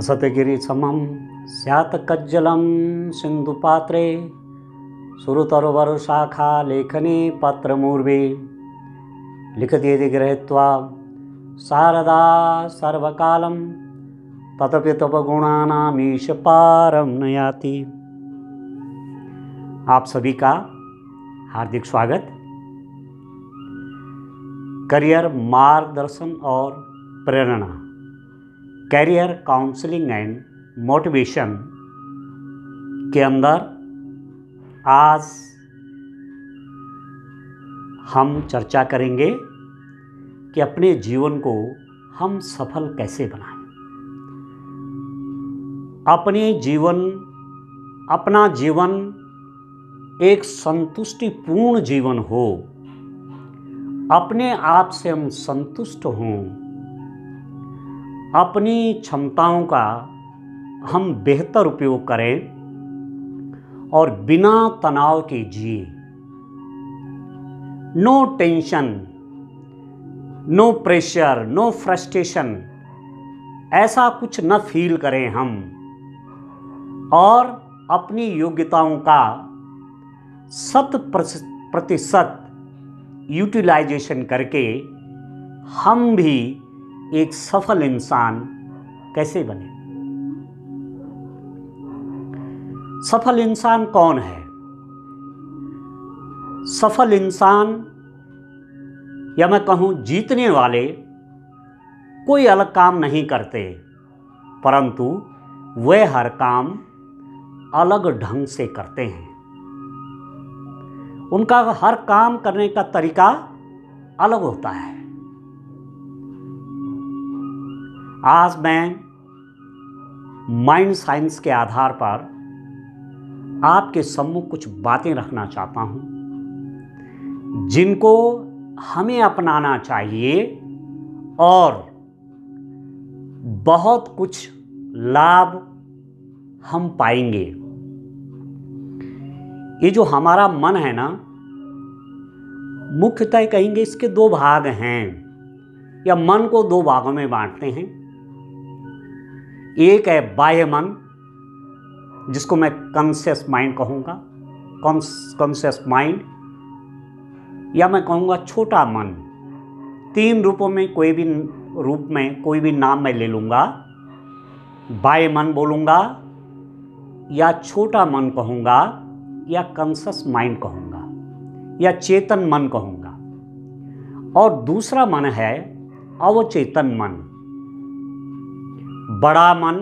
हसतगिरिसमं स्यात् कज्जलं सिन्धुपात्रे सुरतरुवरशाखालेखने पत्रमूर्वे लिखतीति गृहीत्वा शारदा सर्वकालं तदपि तपगुणानामीश पारं न याति। आप सभी का हार्दिक स्वागत। करियर मार्गदर्शन और प्रेरणा, कैरियर काउंसलिंग एंड मोटिवेशन के अंदर आज हम चर्चा करेंगे कि अपने जीवन को हम सफल कैसे बनाएं। अपना जीवन एक संतुष्टिपूर्ण जीवन हो, अपने आप से हम संतुष्ट हों, अपनी क्षमताओं का हम बेहतर उपयोग करें और बिना तनाव के जिए। No tension, no pressure, no frustration, ऐसा कुछ न फील करें हम, और अपनी योग्यताओं का 100% यूटिलाइजेशन करके हम भी एक सफल इंसान कैसे बने। सफल इंसान कौन है? सफल इंसान, या मैं कहूं जीतने वाले, कोई अलग काम नहीं करते, परंतु वे हर काम अलग ढंग से करते हैं। उनका हर काम करने का तरीका अलग होता है। आज मैं माइंड साइंस के आधार पर आपके सम्मुख कुछ बातें रखना चाहता हूं, जिनको हमें अपनाना चाहिए और बहुत कुछ लाभ हम पाएंगे। ये जो हमारा मन है ना, मुख्यतः कहेंगे इसके दो भाग हैं, या मन को दो भागों में बांटते हैं। एक है बाह्य मन, जिसको मैं कॉन्शियस माइंड कहूँगा, कॉन्शियस माइंड, या मैं कहूँगा छोटा मन। 3 रूपों में कोई भी नाम मैं ले लूँगा। बाह्य मन बोलूँगा, या छोटा मन कहूँगा, या कॉन्शियस माइंड कहूँगा, या चेतन मन कहूँगा। और दूसरा मन है अवचेतन मन, बड़ा मन,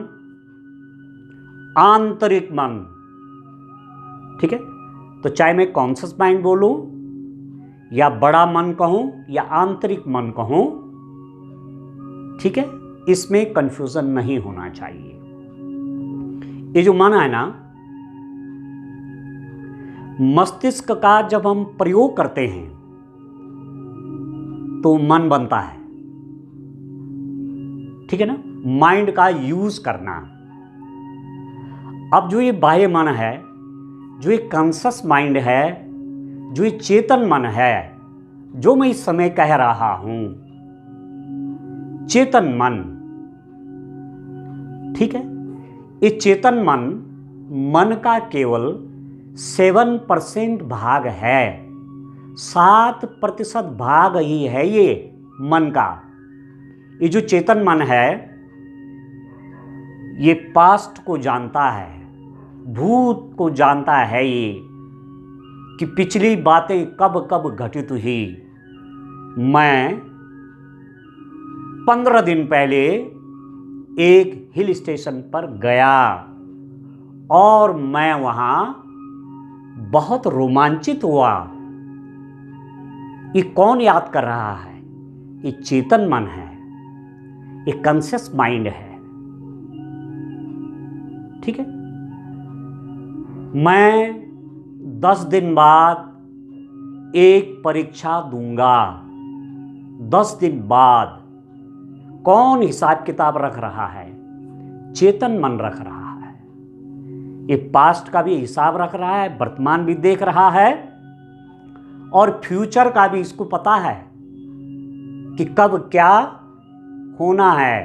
आंतरिक मन। ठीक है, तो चाहे मैं कॉन्शियस माइंड बोलूं, या बड़ा मन कहूं, या आंतरिक मन कहूं, ठीक है, इसमें कंफ्यूजन नहीं होना चाहिए। ये जो मन है ना, मस्तिष्क का जब हम प्रयोग करते हैं तो मन बनता है। ठीक है ना, माइंड का यूज करना। अब जो ये बाह्य मन है, जो ये कॉन्शियस माइंड है, जो ये चेतन मन है, जो मैं इस समय कह रहा हूं, चेतन मन, ठीक है, ये चेतन मन का केवल 7% भाग है। 7% भाग ही है ये मन का। ये जो चेतन मन है, ये पास्ट को जानता है, भूत को जानता है, ये कि पिछली बातें कब कब घटित हुई। मैं 15 दिन पहले एक हिल स्टेशन पर गया और मैं वहां बहुत रोमांचित हुआ। ये कौन याद कर रहा है? ये चेतन मन है, ये कॉन्शियस माइंड है। ठीक है, मैं 10 दिन बाद एक परीक्षा दूंगा। 10 दिन बाद कौन हिसाब किताब रख रहा है? चेतन मन रख रहा है। ये पास्ट का भी हिसाब रख रहा है, वर्तमान भी देख रहा है, और फ्यूचर का भी इसको पता है कि कब क्या होना है,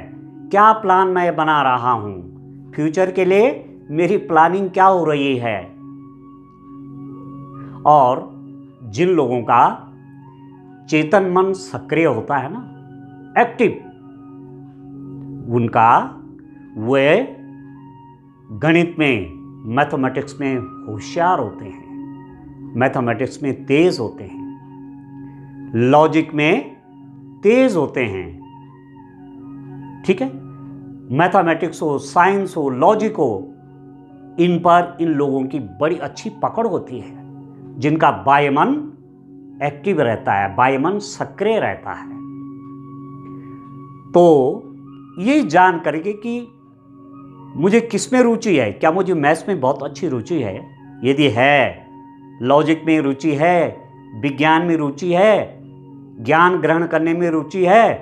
क्या प्लान मैं बना रहा हूं, फ्यूचर के लिए मेरी प्लानिंग क्या हो रही है। और जिन लोगों का चेतन मन सक्रिय होता है ना, एक्टिव, उनका वे गणित में, मैथमेटिक्स में होशियार होते हैं, मैथमेटिक्स में तेज होते हैं, लॉजिक में तेज होते हैं। ठीक है, मैथमेटिक्स हो, साइंस हो, लॉजिक हो, इन पर इन लोगों की बड़ी अच्छी पकड़ होती है, जिनका वायुमन एक्टिव रहता है, वायुमन सक्रिय रहता है। तो ये जान करके कि मुझे किस में रुचि है, क्या मुझे मैथ्स में बहुत अच्छी रुचि है, यदि है, लॉजिक में रुचि है, विज्ञान में रुचि है, ज्ञान ग्रहण करने में रुचि है,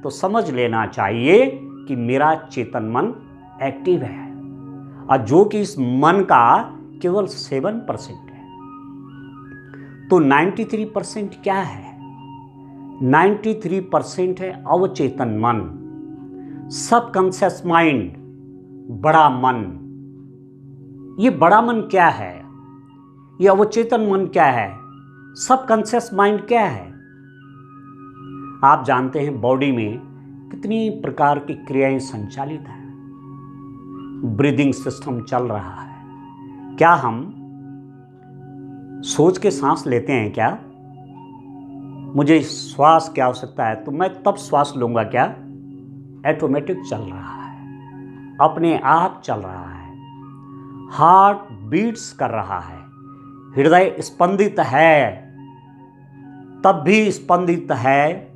तो समझ लेना चाहिए कि मेरा चेतन मन एक्टिव है, और जो कि इस मन का केवल 7% है। तो 93% क्या है? 93% है अवचेतन मन, सबकॉन्शियस माइंड, बड़ा मन। ये बड़ा मन क्या है? ये अवचेतन मन क्या है? सबकॉन्शियस माइंड क्या है? आप जानते हैं बॉडी में कितनी प्रकार की क्रियाएं संचालित हैं, ब्रीदिंग सिस्टम चल रहा है। क्या हम सोच के सांस लेते हैं क्या? मुझे श्वास की आवश्यकता है तो मैं तब श्वास लूंगा क्या? ऑटोमेटिक चल रहा है, अपने आप चल रहा है, हार्ट बीट्स कर रहा है, हृदय स्पंदित है, तब भी स्पंदित है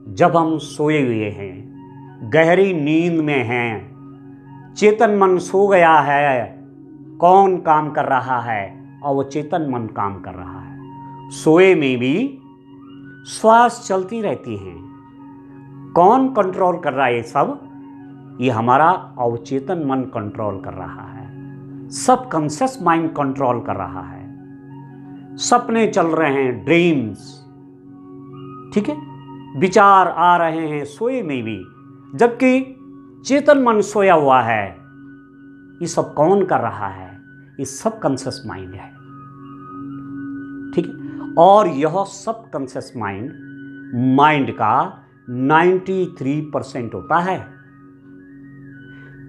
जब हम सोए हुए हैं, गहरी नींद में हैं। चेतन मन सो गया है, कौन काम कर रहा है? अवचेतन मन काम कर रहा है। सोए में भी श्वास चलती रहती हैं। कौन कंट्रोल कर रहा है ये सब? ये हमारा अवचेतन मन कंट्रोल कर रहा है, सबकॉन्शियस माइंड कंट्रोल कर रहा है। सपने चल रहे हैं, ड्रीम्स, ठीक है, विचार आ रहे हैं सोए में भी, जबकि चेतन मन सोया हुआ है। ये सब कौन कर रहा है? ये सबकॉन्शियस माइंड है। ठीक है, और यह सबकॉन्शियस माइंड का 93% होता है।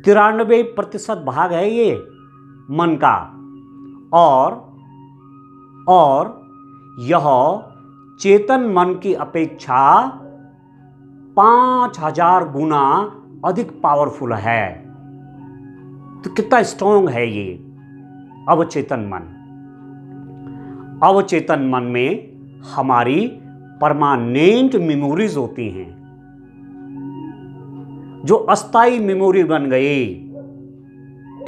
93% भाग है ये मन का, और यह चेतन मन की अपेक्षा 5000 गुना अधिक पावरफुल है। तो कितना स्ट्रॉन्ग है ये अवचेतन मन। अवचेतन मन में हमारी परमानेंट मेमोरीज होती हैं, जो अस्थाई मेमोरी बन गई।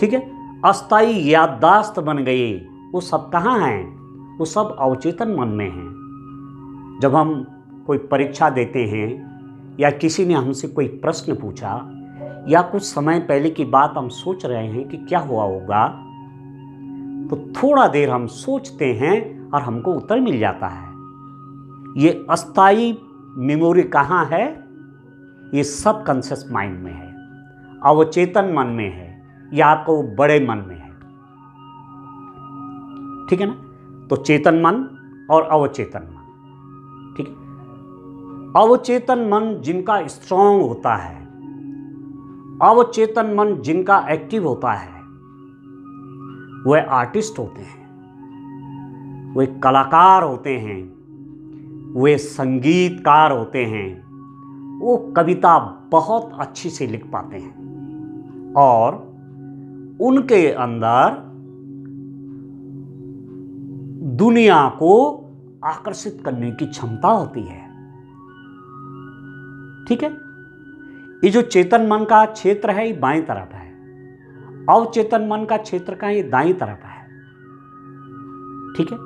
ठीक है, अस्थाई याददाश्त बन गई। वो सब कहाँ हैं? वो सब अवचेतन मन में हैं। जब हम कोई परीक्षा देते हैं, या किसी ने हमसे कोई प्रश्न पूछा, या कुछ समय पहले की बात हम सोच रहे हैं कि क्या हुआ होगा, तो थोड़ा देर हम सोचते हैं और हमको उत्तर मिल जाता है। ये अस्थाई मेमोरी कहाँ है? ये सबकॉन्शियस माइंड में है, अवचेतन मन में है, या आपको बड़े मन में है। ठीक है ना? तो चेतन मन और अवचेतन मन। ठीक है, अवचेतन मन जिनका स्ट्रांग होता है, अवचेतन मन जिनका एक्टिव होता है, वे आर्टिस्ट होते हैं, वे कलाकार होते हैं, वे संगीतकार होते हैं। वो कविता बहुत अच्छी से लिख पाते हैं, और उनके अंदर दुनिया को आकर्षित करने की क्षमता होती है। ठीक है, ये जो चेतन मन का क्षेत्र है, ये बाईं तरफ है। अवचेतन मन का क्षेत्र का ये दाईं तरफ है। ठीक है,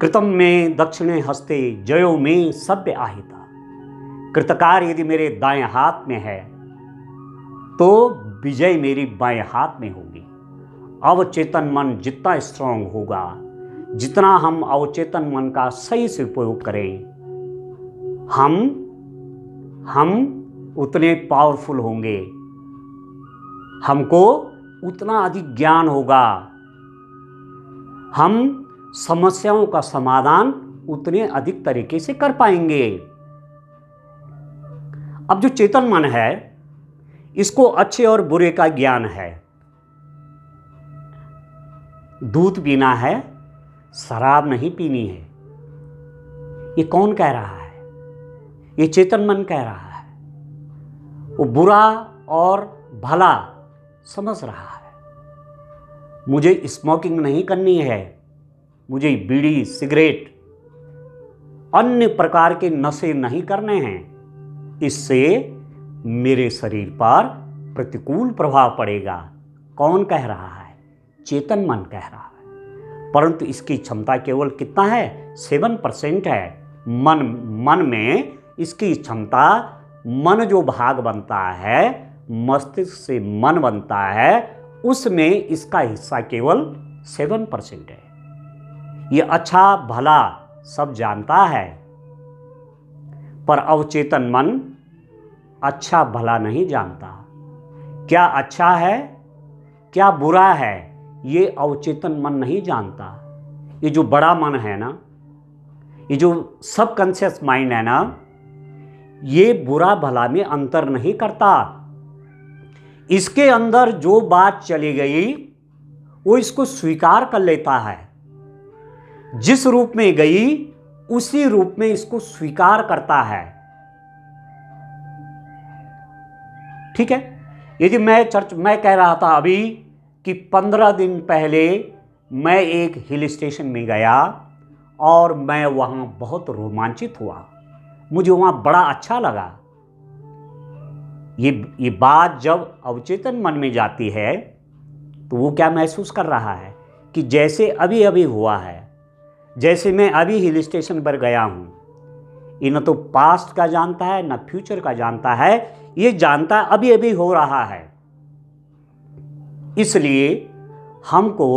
कृतम में दक्षिणे हस्ते जयो में सभ्य आहिता। कृतकार यदि मेरे दाएं हाथ में है, तो विजय मेरी बाएं हाथ में होगी। अवचेतन मन जितना स्ट्रांग होगा, जितना हम अवचेतन मन का सही से उपयोग करें, हम हम उतने पावरफुल होंगे, हमको उतना अधिक ज्ञान होगा, हम समस्याओं का समाधान उतने अधिक तरीके से कर पाएंगे। अब जो चेतन मन है, इसको अच्छे और बुरे का ज्ञान है। दूध पीना है, शराब नहीं पीनी है। ये कौन कह रहा है? ये चेतन मन कह रहा है। वो बुरा और भला समझ रहा है। मुझे स्मोकिंग नहीं करनी है, मुझे बीड़ी, सिगरेट, अन्य प्रकार के नशे नहीं करने हैं, इससे मेरे शरीर पर प्रतिकूल प्रभाव पड़ेगा। कौन कह रहा है? चेतन मन कह रहा है। परंतु इसकी क्षमता केवल कितना है? 7% है। मन में इसकी क्षमता, मन जो भाग बनता है, मस्तिष्क से मन बनता है, उसमें इसका हिस्सा केवल 7% है। ये अच्छा भला सब जानता है, पर अवचेतन मन अच्छा भला नहीं जानता। क्या अच्छा है, क्या बुरा है, ये अवचेतन मन नहीं जानता। ये जो बड़ा मन है ना, ये जो सबकॉन्शियस माइंड है ना, ये बुरा भला में अंतर नहीं करता। इसके अंदर जो बात चली गई वो इसको स्वीकार कर लेता है। जिस रूप में गई उसी रूप में इसको स्वीकार करता है। ठीक है। यदि मैं कह रहा था अभी कि 15 दिन पहले मैं एक हिल स्टेशन में गया और मैं वहां बहुत रोमांचित हुआ, मुझे वहां बड़ा अच्छा लगा। ये बात जब अवचेतन मन में जाती है तो वो क्या महसूस कर रहा है कि जैसे अभी अभी हुआ है, जैसे मैं अभी हिल स्टेशन पर गया हूं। ये न तो पास्ट का जानता है, न फ्यूचर का जानता है, ये जानता है अभी अभी हो रहा है। इसलिए हमको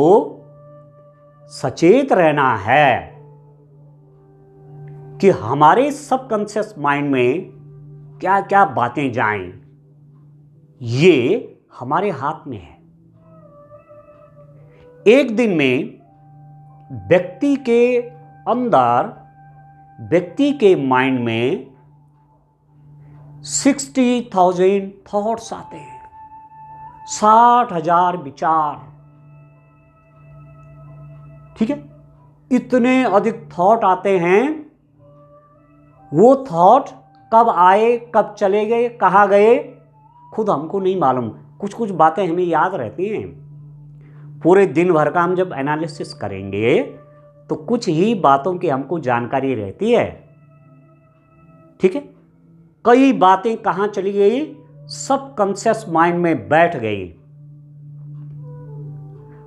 सचेत रहना है कि हमारे सबकॉन्शियस माइंड में क्या क्या बातें जाएं, ये हमारे हाथ में है। एक दिन में व्यक्ति के अंदर, व्यक्ति के माइंड में 60,000 थॉट्स आते हैं, 60,000 विचार। ठीक है। इतने अधिक थॉट आते हैं। वो थॉट कब आए, कब चले गए, कहाँ गए, खुद हमको नहीं मालूम। कुछ कुछ बातें हमें याद रहती हैं। पूरे दिन भर का हम जब एनालिसिस करेंगे तो कुछ ही बातों की हमको जानकारी रहती है। ठीक है। कई बातें कहाँ चली गई, सबकॉन्शियस माइंड में बैठ गई।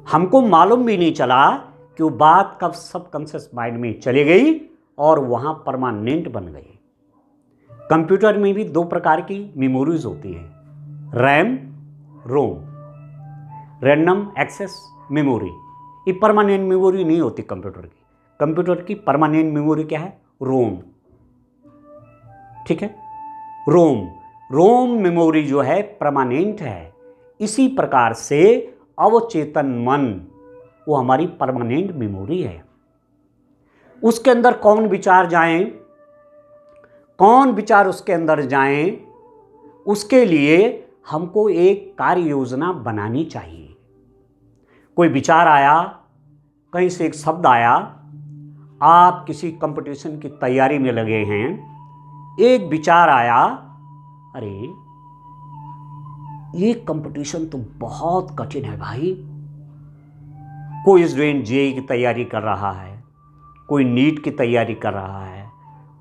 हमको मालूम भी नहीं चला कि वो बात कब सबकॉन्शियस माइंड में चली गई और वहां परमानेंट बन गई। कंप्यूटर में भी 2 प्रकार की मेमोरीज होती है, रैम, रोम। रैंडम एक्सेस मेमोरी, ये परमानेंट मेमोरी नहीं होती कंप्यूटर की। कंप्यूटर की परमानेंट मेमोरी क्या है? रोम। ठीक है। रोम मेमोरी जो है परमानेंट है। इसी प्रकार से अवचेतन मन वो हमारी परमानेंट मेमोरी है। उसके अंदर कौन विचार जाएं, कौन विचार उसके अंदर जाएं, उसके लिए हमको एक कार्य योजना बनानी चाहिए। कोई विचार आया, कहीं से एक शब्द आया, आप किसी कंपटीशन की तैयारी में लगे हैं, एक विचार आया, अरे ये कंपटीशन तो बहुत कठिन है भाई। कोई स्टूडेंट जेईई की तैयारी कर रहा है, कोई नीट की तैयारी कर रहा है,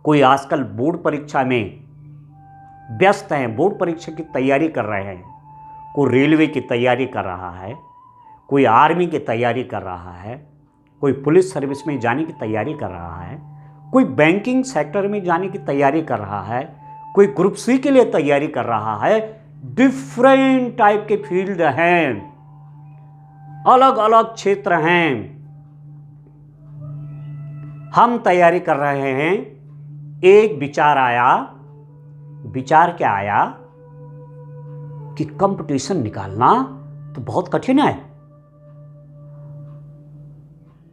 कोई आजकल बोर्ड परीक्षा में व्यस्त हैं, बोर्ड परीक्षा की तैयारी कर रहे हैं, कोई रेलवे की तैयारी कर रहा है, कोई आर्मी की तैयारी कर रहा है, कोई पुलिस सर्विस में जाने की तैयारी कर रहा है, कोई बैंकिंग सेक्टर में जाने की तैयारी कर रहा है, कोई ग्रुप सी के लिए तैयारी कर रहा है। डिफरेंट टाइप के फील्ड हैं, अलग अलग क्षेत्र हैं। हम तैयारी कर रहे हैं, एक विचार आया विचार क्या आया कि कंपटीशन निकालना तो बहुत कठिन है।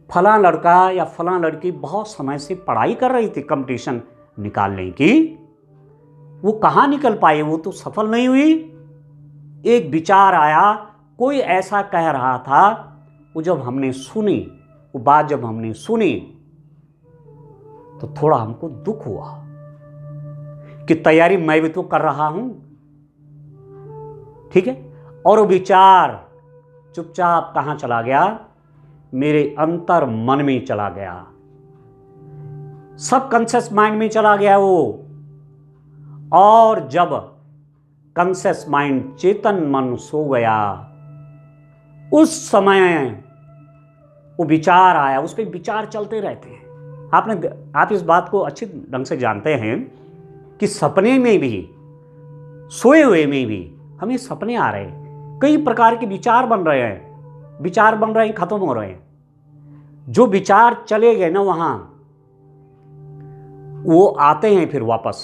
फला लड़का या फला लड़की बहुत समय से पढ़ाई कर रही थी कंपटीशन निकालने की, वो कहाँ निकल पाई, वो तो सफल नहीं हुई। एक विचार आया, कोई ऐसा कह रहा था, वो जब हमने सुनी, वो बात जब हमने सुनी तो थोड़ा हमको दुख हुआ कि तैयारी मैं भी तो कर रहा हूं, ठीक है। और वो विचार चुपचाप कहां चला गया, मेरे अंतर मन में चला गया, सब कॉन्शियस माइंड में चला गया वो। और जब कॉन्शियस माइंड, चेतन मन सो गया, उस समय वो विचार आया, उस पर विचार चलते रहते हैं। आप इस बात को अच्छी ढंग से जानते हैं कि सपने में भी, सोए हुए में भी हमें सपने आ रहे हैं, कई प्रकार के विचार बन रहे हैं, विचार बन रहे हैं, खत्म हो रहे हैं। जो विचार चले गए ना वहां, वो आते हैं फिर वापस,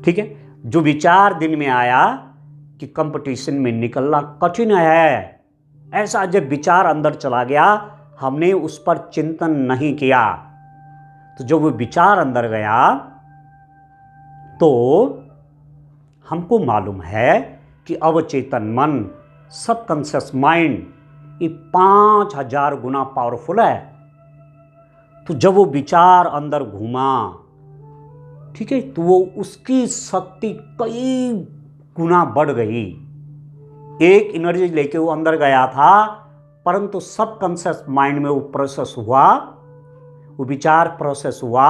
ठीक है। जो विचार दिन में आया कि कंपटीशन में निकलना कठिन है, ऐसा जब विचार अंदर चला गया, हमने उस पर चिंतन नहीं किया, तो जब वो विचार अंदर गया तो हमको मालूम है कि अवचेतन मन, सबकॉन्शियस माइंड, ये 5000 गुना पावरफुल है। तो जब वो विचार अंदर घूमा, ठीक है, तो वो उसकी शक्ति कई गुना बढ़ गई। एक एनर्जी लेके वो अंदर गया था, परंतु सबकॉन्शियस माइंड में वो प्रोसेस हुआ, वो विचार प्रोसेस हुआ,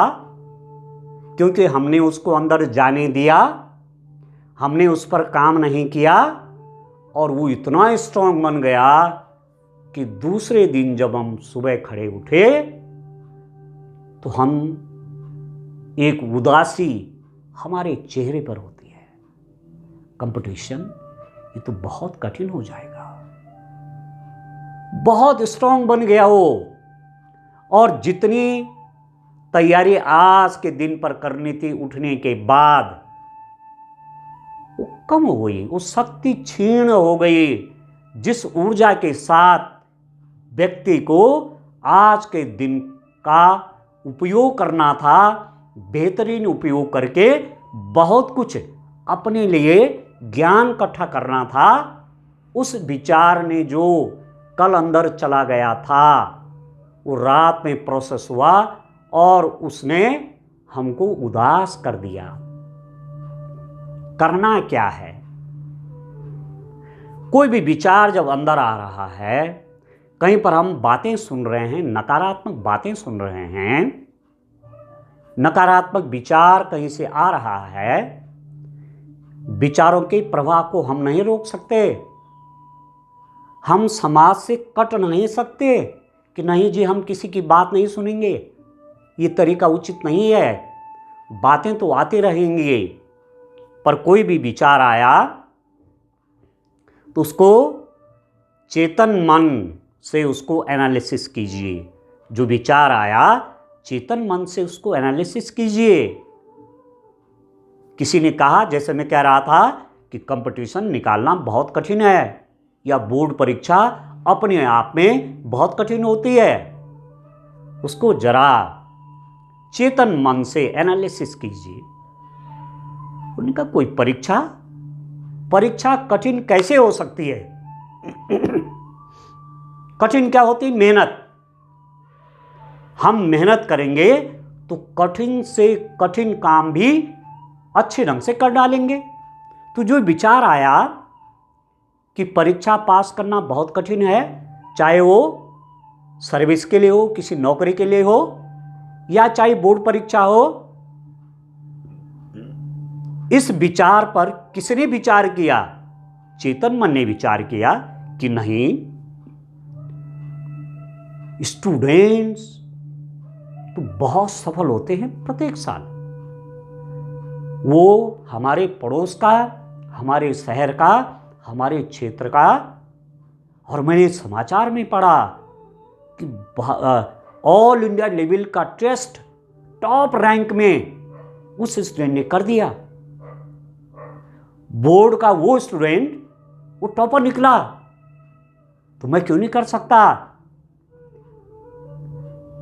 क्योंकि हमने उसको अंदर जाने दिया, हमने उस पर काम नहीं किया, और वो इतना स्ट्रांग बन गया कि दूसरे दिन जब हम सुबह खड़े उठे तो हम एक उदासी हमारे चेहरे पर होती है। कंपटीशन ये तो बहुत कठिन हो जाएगा, बहुत स्ट्रांग बन गया वो। और जितनी तैयारी आज के दिन पर करनी थी उठने के बाद, वो कम हो गई, वो शक्ति क्षीण हो गई। जिस ऊर्जा के साथ व्यक्ति को आज के दिन का उपयोग करना था, बेहतरीन उपयोग करके बहुत कुछ अपने लिए ज्ञान इकट्ठा करना था, उस विचार ने जो कल अंदर चला गया था, वो रात में प्रोसेस हुआ और उसने हमको उदास कर दिया। करना क्या है? कोई भी विचार जब अंदर आ रहा है, कहीं पर हम बातें सुन रहे हैं, नकारात्मक बातें सुन रहे हैं, नकारात्मक विचार कहीं से आ रहा है, विचारों के प्रभाव को हम नहीं रोक सकते। हम समाज से कट नहीं सकते कि नहीं जी हम किसी की बात नहीं सुनेंगे, ये तरीका उचित नहीं है। बातें तो आती रहेंगी, पर कोई भी विचार आया तो उसको चेतन मन से उसको एनालिसिस कीजिए। जो विचार आया चेतन मन से उसको एनालिसिस कीजिए। किसी ने कहा, जैसे मैं कह रहा था कि कंपटीशन निकालना बहुत कठिन है, या बोर्ड परीक्षा अपने आप में बहुत कठिन होती है, उसको जरा चेतन मन से एनालिसिस कीजिए। उनका कोई परीक्षा कठिन कैसे हो सकती है? कठिन क्या होती? मेहनत। हम मेहनत करेंगे तो कठिन से कठिन काम भी अच्छे ढंग से कर डालेंगे। तो जो विचार आया कि परीक्षा पास करना बहुत कठिन है, चाहे वो सर्विस के लिए हो, किसी नौकरी के लिए हो, या चाहे बोर्ड परीक्षा हो, इस विचार पर किसने विचार किया? चेतन मन ने विचार किया कि नहीं, स्टूडेंट्स तो बहुत सफल होते हैं प्रत्येक साल। वो हमारे पड़ोस का, हमारे शहर का, हमारे क्षेत्र का, और मैंने समाचार में पढ़ा कि ऑल इंडिया लेवल का टेस्ट टॉप रैंक में उस स्टूडेंट ने कर दिया। बोर्ड का वो स्टूडेंट वो टॉपर निकला, तो मैं क्यों नहीं कर सकता?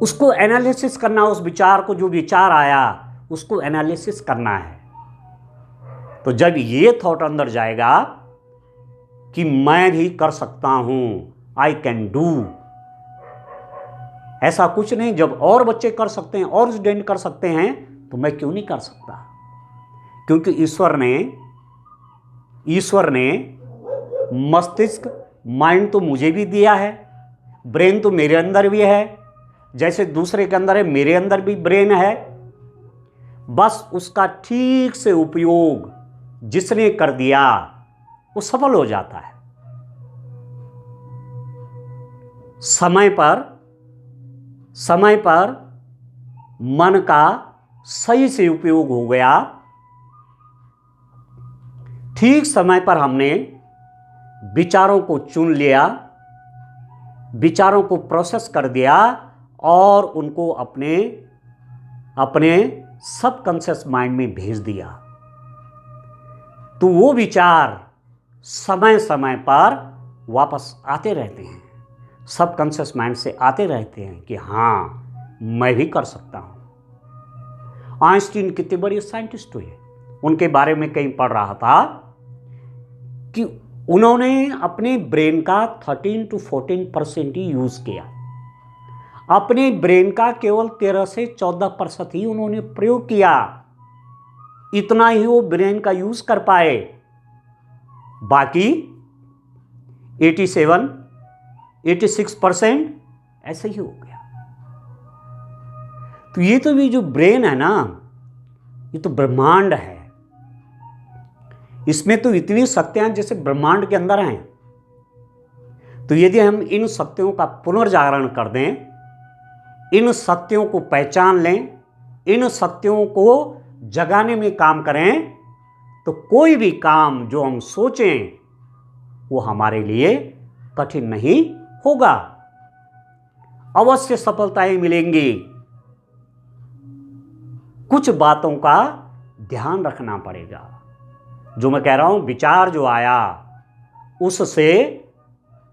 उसको एनालिसिस करना, उस विचार को, जो विचार आया उसको एनालिसिस करना है। तो जब ये थॉट अंदर जाएगा कि मैं भी कर सकता हूं, आई कैन डू, ऐसा कुछ नहीं, जब और बच्चे कर सकते हैं और स्टूडेंट कर सकते हैं तो मैं क्यों नहीं कर सकता? क्योंकि ईश्वर ने मस्तिष्क, माइंड तो मुझे भी दिया है, ब्रेन तो मेरे अंदर भी है, जैसे दूसरे के अंदर है मेरे अंदर भी ब्रेन है। बस उसका ठीक से उपयोग जिसने कर दिया वो सफल हो जाता है। समय पर मन का सही से उपयोग हो गया, ठीक समय पर हमने विचारों को चुन लिया, विचारों को प्रोसेस कर दिया और उनको अपने सबकॉन्शियस माइंड में भेज दिया, तो वो विचार समय समय पर वापस आते रहते हैं, सबकॉन्शियस माइंड से आते रहते हैं कि हाँ मैं भी कर सकता हूं। आइंस्टीन कितने बड़े साइंटिस्ट हुए, उनके बारे में कहीं पढ़ रहा था कि उन्होंने अपने ब्रेन का 13 to 14% ही यूज किया, अपने ब्रेन का केवल 13 से 14% ही उन्होंने प्रयोग किया, इतना ही वो ब्रेन का यूज कर पाए, बाकी 86% ऐसे ही हो गया। तो ये तो भी जो ब्रेन है ना, ये तो ब्रह्मांड है, इसमें तो इतनी शक्तियां जैसे ब्रह्मांड के अंदर हैं। तो यदि हम इन शक्तियों का पुनर्जागरण कर दें, इन शक्तियों को पहचान लें, इन शक्तियों को जगाने में काम करें, तो कोई भी काम जो हम सोचें वो हमारे लिए कठिन नहीं होगा, अवश्य सफलताएं मिलेंगी। कुछ बातों का ध्यान रखना पड़ेगा, जो मैं कह रहा हूं, विचार जो आया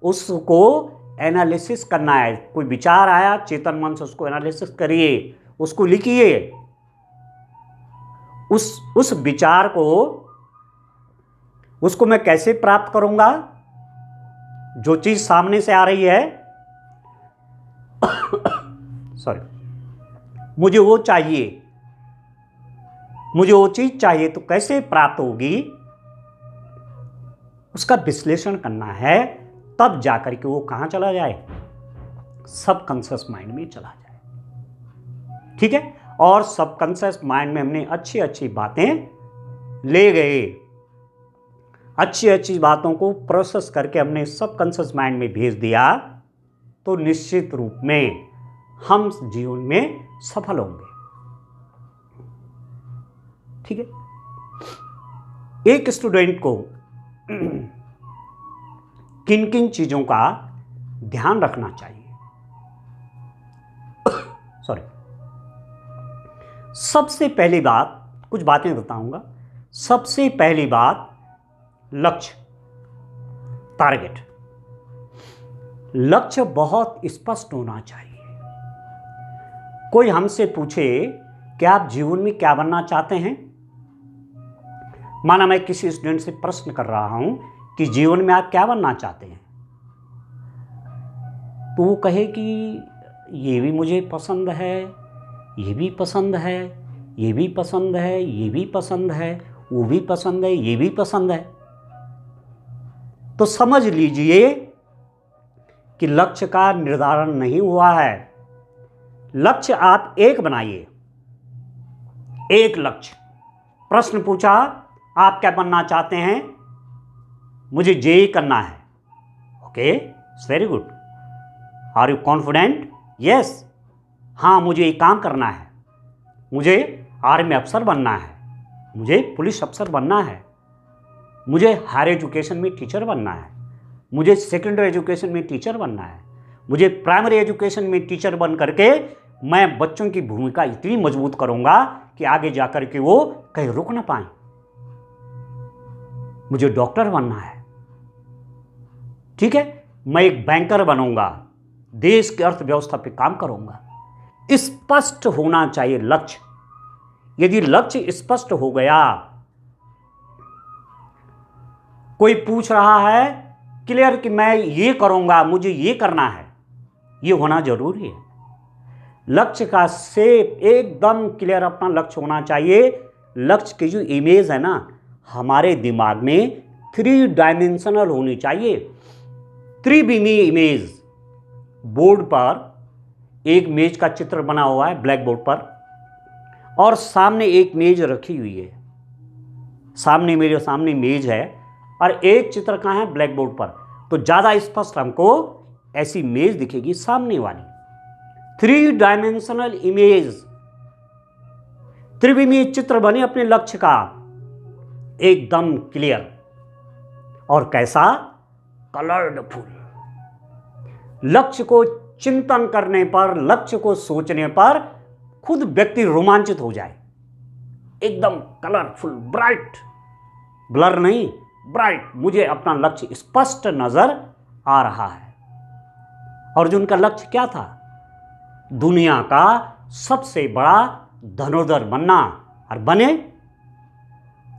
उसको एनालिसिस करना है। कोई विचार आया चेतन मन से, उसको एनालिसिस करिए, उसको लिखिए, उस विचार को, उसको मैं कैसे प्राप्त करूंगा? जो चीज सामने से आ रही है सॉरी, मुझे वो चीज चाहिए, तो कैसे प्राप्त होगी उसका विश्लेषण करना है, तब जाकर के वो कहां चला जाए? सबकॉन्शियस माइंड में चला जाए। ठीक है, और सबकॉन्शियस माइंड में हमने अच्छी अच्छी बातें ले गए, अच्छी अच्छी बातों को प्रोसेस करके हमने सबकॉन्शियस माइंड में भेज दिया, तो निश्चित रूप में हम जीवन में सफल होंगे। ठीक है, एक स्टूडेंट को किन किन चीजों का ध्यान रखना चाहिए? सॉरी, सबसे पहली बात, कुछ बातें बताऊंगा। सबसे पहली बात, लक्ष्य, टारगेट। लक्ष्य बहुत स्पष्ट होना चाहिए। कोई हमसे पूछे कि आप जीवन में क्या बनना चाहते हैं, माना मैं किसी स्टूडेंट से प्रश्न कर रहा हूं कि जीवन में आप क्या बनना चाहते हैं, तो वो कहे कि ये भी मुझे पसंद है, ये भी पसंद है, ये भी पसंद है, ये भी पसंद है, वो भी पसंद है, ये भी पसंद है, तो समझ लीजिए कि लक्ष्य का निर्धारण नहीं हुआ है। लक्ष्य आप एक बनाइए, एक लक्ष्य। प्रश्न पूछा आप क्या बनना चाहते हैं, मुझे जेई करना है, okay, very good, are you confident? Yes, हाँ मुझे ये काम करना है, मुझे आर्मी अफसर बनना है, मुझे पुलिस अफसर बनना है, मुझे हायर एजुकेशन में टीचर बनना है, मुझे सेकेंडरी एजुकेशन में टीचर बनना है, मुझे प्राइमरी एजुकेशन में टीचर बन करके मैं बच्चों की भूमिका इतनी मजबूत करूंगा कि आगे जाकर के वो कहीं रुक ना पाए। मुझे डॉक्टर बनना है, ठीक है, मैं एक बैंकर बनूंगा, देश की अर्थव्यवस्था पे काम करूंगा। स्पष्ट होना चाहिए लक्ष्य। यदि लक्ष्य स्पष्ट हो गया, कोई पूछ रहा है क्लियर कि मैं ये करूंगा, मुझे ये करना है, ये होना जरूरी है। लक्ष्य का शेप एकदम क्लियर अपना लक्ष्य होना चाहिए। लक्ष्य की जो इमेज है ना, हमारे दिमाग में 3 डायमेंशनल होनी चाहिए, त्रिविमीय इमेज। बोर्ड पर एक मेज का चित्र बना हुआ है ब्लैक बोर्ड पर, और सामने एक मेज रखी हुई है, सामने मेरे सामने मेज है और एक चित्र कहाँ है, ब्लैक बोर्ड पर। तो ज़्यादा स्पष्ट हमको ऐसी मेज दिखेगी सामने वाली। 3 डायमेंशनल इमेज, त्रिविमीय चित्र बने अपने लक्ष्य का, एकदम क्लियर। और कैसा, कलरफुल। लक्ष्य को चिंतन करने पर, लक्ष्य को सोचने पर खुद व्यक्ति रोमांचित हो जाए। एकदम कलरफुल, ब्राइट, ब्लर नहीं, ब्राइट। मुझे अपना लक्ष्य स्पष्ट नजर आ रहा है। अर्जुन का लक्ष्य क्या था? दुनिया का सबसे बड़ा धनुर्धर बनना, और बने।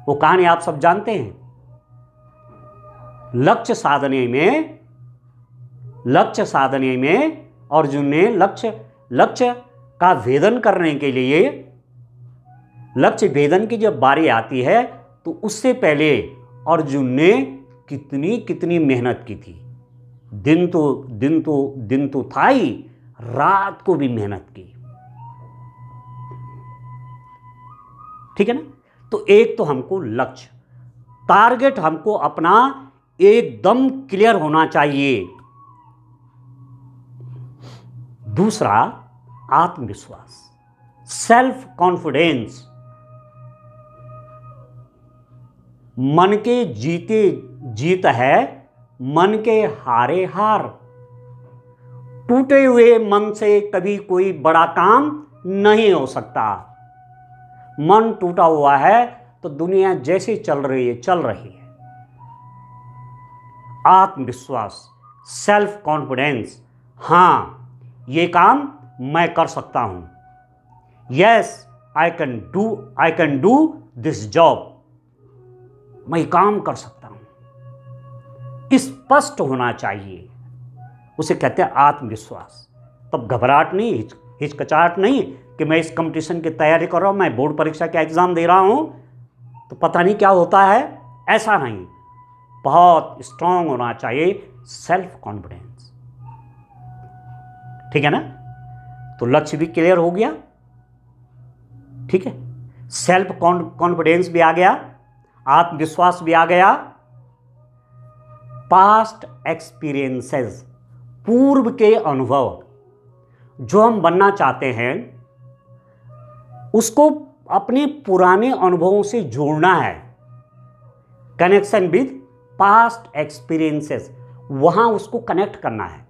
वो कहानी आप सब जानते हैं। लक्ष्य साधने में अर्जुन ने लक्ष्य का भेदन करने के लिए, लक्ष्य भेदन की जब बारी आती है तो उससे पहले अर्जुन ने कितनी मेहनत की थी। दिन तो था ही, रात को भी मेहनत की, ठीक है ना। तो एक तो हमको लक्ष्य, टारगेट हमको अपना एकदम क्लियर होना चाहिए। दूसरा, आत्मविश्वास, सेल्फ कॉन्फिडेंस। मन के जीते जीत है, मन के हारे हार। टूटे हुए मन से कभी कोई बड़ा काम नहीं हो सकता। मन टूटा हुआ है तो दुनिया जैसे चल रही है। आत्मविश्वास, सेल्फ कॉन्फिडेंस, हाँ ये काम मैं कर सकता हूं। Yes, I can do this job. मैं काम कर सकता हूं। स्पष्ट होना चाहिए, उसे कहते हैं आत्मविश्वास। तब घबराहट नहीं, हिचकिचाहट नहीं कि मैं इस कंपटीशन की तैयारी कर रहा हूं, मैं बोर्ड परीक्षा का एग्जाम दे रहा हूं तो पता नहीं क्या होता है, ऐसा नहीं। बहुत स्ट्रांग होना चाहिए, सेल्फ कॉन्फिडेंस, ठीक है ना। तो लक्ष्य भी क्लियर हो गया, ठीक है, सेल्फ कॉन्फिडेंस भी आ गया, आत्मविश्वास भी आ गया। पास्ट एक्सपीरियंसेस, पूर्व के अनुभव, जो हम बनना चाहते हैं उसको अपने पुराने अनुभवों से जोड़ना है। कनेक्शन विद पास्ट एक्सपीरियंसेस, वहां उसको कनेक्ट करना है।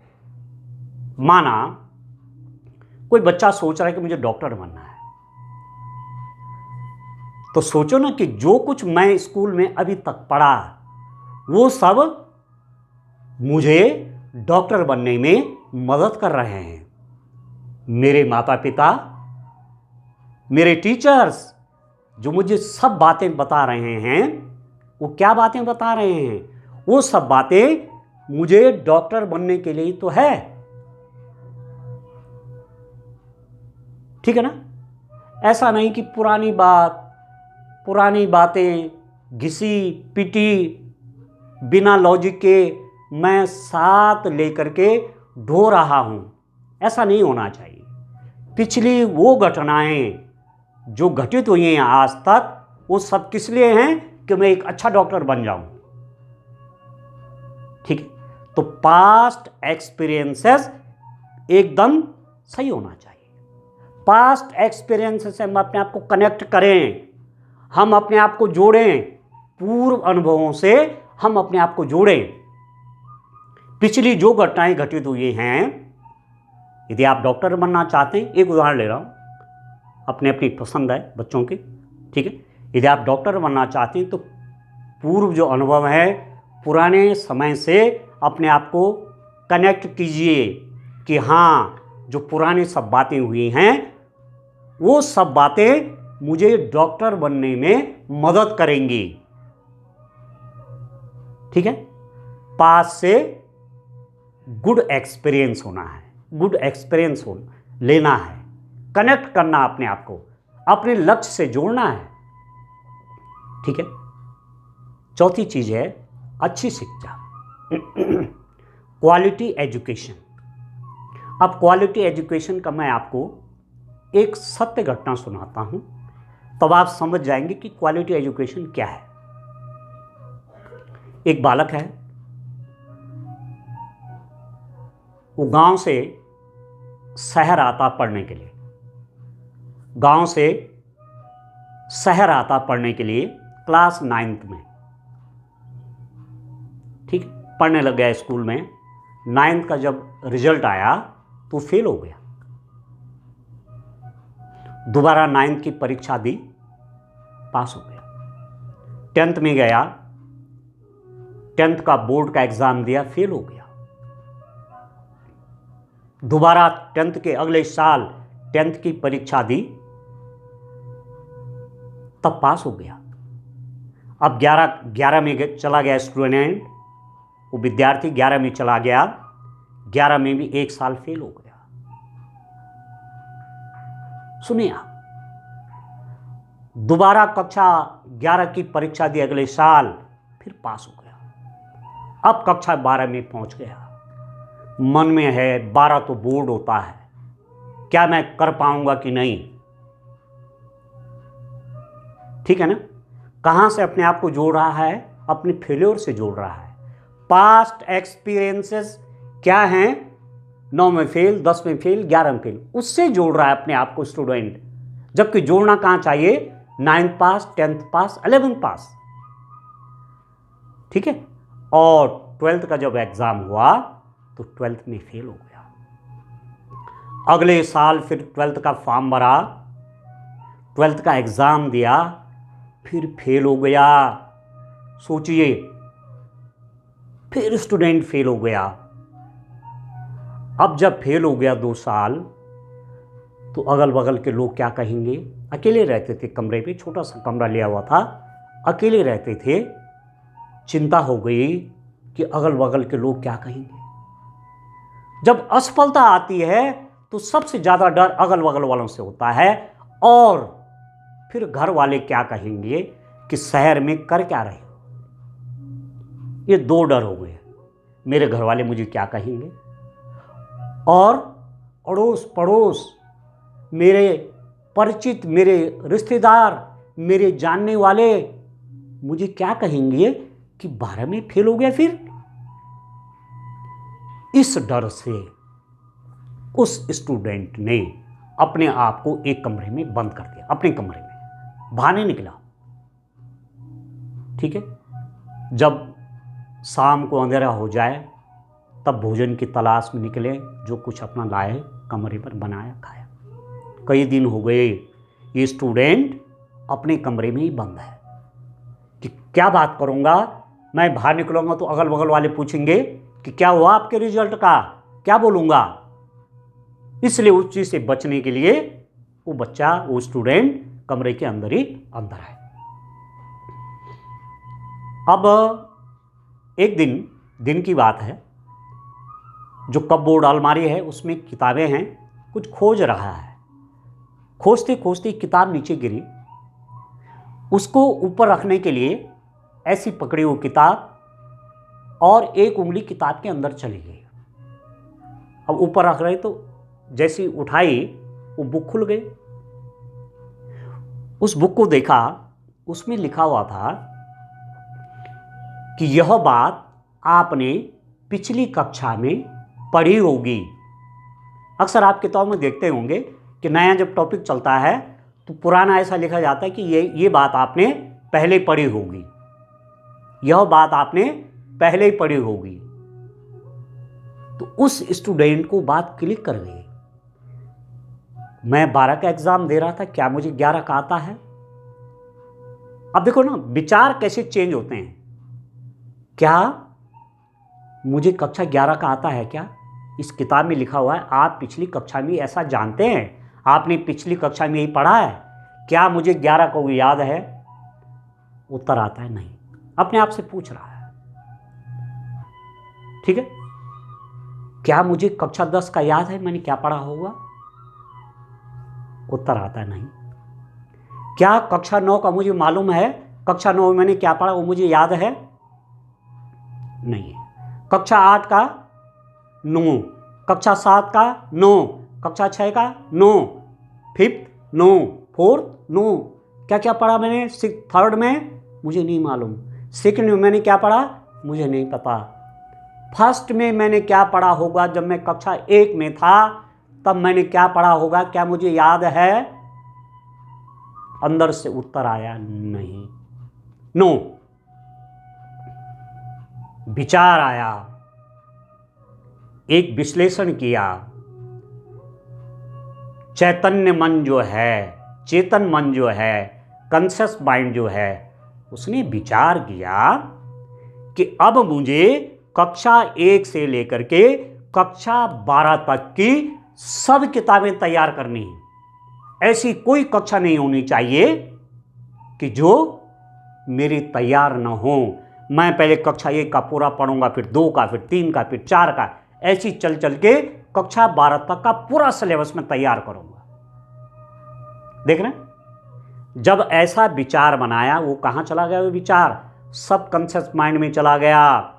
माना कोई बच्चा सोच रहा है कि मुझे डॉक्टर बनना है, तो सोचो ना कि जो कुछ मैं स्कूल में अभी तक पढ़ा वो सब मुझे डॉक्टर बनने में मदद कर रहे हैं। मेरे माता पिता, मेरे टीचर्स जो मुझे सब बातें बता रहे हैं, वो क्या बातें बता रहे हैं? वो सब बातें मुझे डॉक्टर बनने के लिए तो है, ठीक है ना। ऐसा नहीं कि पुरानी बातें घिसी पिटी बिना लॉजिक के मैं साथ लेकर के ढो रहा हूं, ऐसा नहीं होना चाहिए। पिछली वो घटनाएं जो घटित हुई हैं आज तक, वो सब किस लिए हैं कि मैं एक अच्छा डॉक्टर बन जाऊं, ठीक है। तो पास्ट एक्सपीरियंसेस एकदम सही होना चाहिए। पास्ट एक्सपीरियंसेस से हम अपने आप को कनेक्ट करें, हम अपने आप को जोड़ें, पूर्व अनुभवों से हम अपने आप को जोड़ें। पिछली जो घटनाएं घटित हुई हैं, यदि आप डॉक्टर बनना चाहते हैं, एक उदाहरण ले रहा हूं, अपनी पसंद है बच्चों की, ठीक है। यदि आप डॉक्टर बनना चाहते हैं तो पूर्व जो अनुभव है, पुराने समय से अपने आप को कनेक्ट कीजिए कि हाँ, जो पुरानी सब बातें हुई हैं वो सब बातें मुझे डॉक्टर बनने में मदद करेंगी। ठीक है, पास से गुड एक्सपीरियंस होना है, गुड एक्सपीरियंस लेना है, कनेक्ट करना अपने आप को, अपने लक्ष्य से जोड़ना है। ठीक है, चौथी चीज है अच्छी शिक्षा, क्वालिटी एजुकेशन। अब क्वालिटी एजुकेशन का मैं आपको एक सत्य घटना सुनाता हूं, तब आप समझ जाएंगे कि क्वालिटी एजुकेशन क्या है। एक बालक है, वो गांव से शहर आता पढ़ने के लिए, गांव से शहर आता पढ़ने के लिए क्लास 9th में। ठीक, पढ़ने लग गया स्कूल में। 9th का जब रिजल्ट आया तो फेल हो गया। दोबारा 9th की परीक्षा दी, पास हो गया। 10th में गया, 10th का बोर्ड का एग्जाम दिया, फेल हो गया। दोबारा 10th के अगले साल 10th की परीक्षा दी, तब पास हो गया। अब 11 में चला गया स्टूडेंट, वो विद्यार्थी 11 में चला गया, 11 में भी एक साल फेल हो गया। सुनिए आप, दोबारा कक्षा 11 की परीक्षा दी अगले साल, फिर पास हो गया। अब कक्षा 12 में पहुंच गया, मन में है 12 तो बोर्ड होता है, क्या मैं कर पाऊंगा कि नहीं। ठीक है ना, कहां से अपने आप को जोड़ रहा है, अपने फेल्योर से जोड़ रहा है। पास्ट एक्सपीरियंसेस क्या हैं, 9 में फेल, 10 में फेल, 11 में फेल, उससे जोड़ रहा है अपने आप को स्टूडेंट। जबकि जोड़ना कहां चाहिए, 9th पास, 10th पास, 11th पास। ठीक है, और 12th का जब एग्जाम हुआ तो 12th में फेल हो गया। अगले साल फिर 12th का फॉर्म भरा, 12th का एग्जाम दिया, फिर फेल हो गया। सोचिए, फिर स्टूडेंट फेल हो गया। अब जब फेल हो गया 2 साल, तो अगल बगल के लोग क्या कहेंगे। अकेले रहते थे कमरे पे, छोटा सा कमरा लिया हुआ था, अकेले रहते थे। चिंता हो गई कि अगल बगल के लोग क्या कहेंगे। जब असफलता आती है तो सबसे ज़्यादा डर अगल बगल वालों से होता है, और फिर घर वाले क्या कहेंगे कि शहर में कर क्या रहे हो। ये 2 डर हो गए, मेरे घर वाले मुझे क्या कहेंगे, और अड़ोस पड़ोस, मेरे परिचित, मेरे रिश्तेदार, मेरे जानने वाले मुझे क्या कहेंगे कि 12 में फेल हो गया। फिर इस डर से उस स्टूडेंट ने अपने आप को एक कमरे में बंद कर दिया, अपने कमरे में बाहर नहीं निकला। ठीक है, जब शाम को अंधेरा हो जाए तब भोजन की तलाश में निकले, जो कुछ अपना लाए कमरे पर बनाया, खाया। कई दिन हो गए ये स्टूडेंट अपने कमरे में ही बंद है कि क्या बात करूंगा, मैं बाहर निकलूंगा तो अगल बगल वाले पूछेंगे कि क्या हुआ आपके रिजल्ट का, क्या बोलूंगा। इसलिए उस चीज से बचने के लिए वो बच्चा, वो स्टूडेंट कमरे के अंदर ही अंदर है। अब एक दिन की बात है, जो कपबोर्ड अलमारी है उसमें किताबें हैं, कुछ खोज रहा है। खोजते खोजते किताब नीचे गिरी, उसको ऊपर रखने के लिए ऐसी पकड़ी वो किताब, और एक उंगली किताब के अंदर चली गई। अब ऊपर रख रहे तो जैसी उठाई वो बुक खुल गई। उस बुक को देखा, उसमें लिखा हुआ था कि यह बात आपने पिछली कक्षा में पढ़ी होगी। अक्सर आप किताबों में देखते होंगे कि नया जब टॉपिक चलता है तो पुराना ऐसा लिखा जाता है कि ये बात आपने पहले पढ़ी होगी, यह बात आपने पहले ही पढ़ी होगी। तो उस स्टूडेंट को बात क्लिक कर गई। मैं 12 का एग्जाम दे रहा था, क्या मुझे 11 का आता है। अब देखो ना, विचार कैसे चेंज होते हैं। क्या मुझे कक्षा 11 का आता है क्या? इस किताब में लिखा हुआ है, आप पिछली कक्षा में ऐसा जानते हैं, आपने पिछली कक्षा में यही पढ़ा है, क्या मुझे 11 को याद है? उत्तर आता है नहीं। अपने आप से पूछ रहा है, ठीक है। क्या मुझे कक्षा 10 का याद है, मैंने क्या पढ़ा होगा? उत्तर आता है नहीं। क्या कक्षा 9 का मुझे मालूम है, कक्षा 9 में मैंने क्या पढ़ा वो मुझे याद है? नहीं। कक्षा 8 का 9, कक्षा 7 का 9, कक्षा 6 का 9, फिफ्थ 9, फोर्थ 9। क्या क्या पढ़ा मैंने? थर्ड में मुझे नहीं मालूम। सेकंड में मैंने क्या पढ़ा मुझे नहीं पता। फर्स्ट में मैंने क्या पढ़ा होगा, जब मैं कक्षा 1 में था तब मैंने क्या पढ़ा होगा, क्या मुझे याद है? अंदर से उत्तर आया नहीं, नो। विचार आया, एक विश्लेषण किया। चैतन्य मन जो है, चेतन मन जो है, कॉन्शियस माइंड जो है, उसने विचार किया कि अब मुझे कक्षा 1 से लेकर के कक्षा 12 तक की सब किताबें तैयार करनी है। ऐसी कोई कक्षा नहीं होनी चाहिए कि जो मेरी तैयार ना हो। मैं पहले कक्षा 1 का पूरा पढ़ूंगा, फिर 2 का, फिर 3 का, फिर 4 का, ऐसी चल चल के कक्षा 12 तक का पूरा सिलेबस में तैयार करूंगा। देख रहे हैं? जब ऐसा विचार बनाया, वो कहां चला गया? वो विचार सब कॉन्शियस माइंड में चला गया,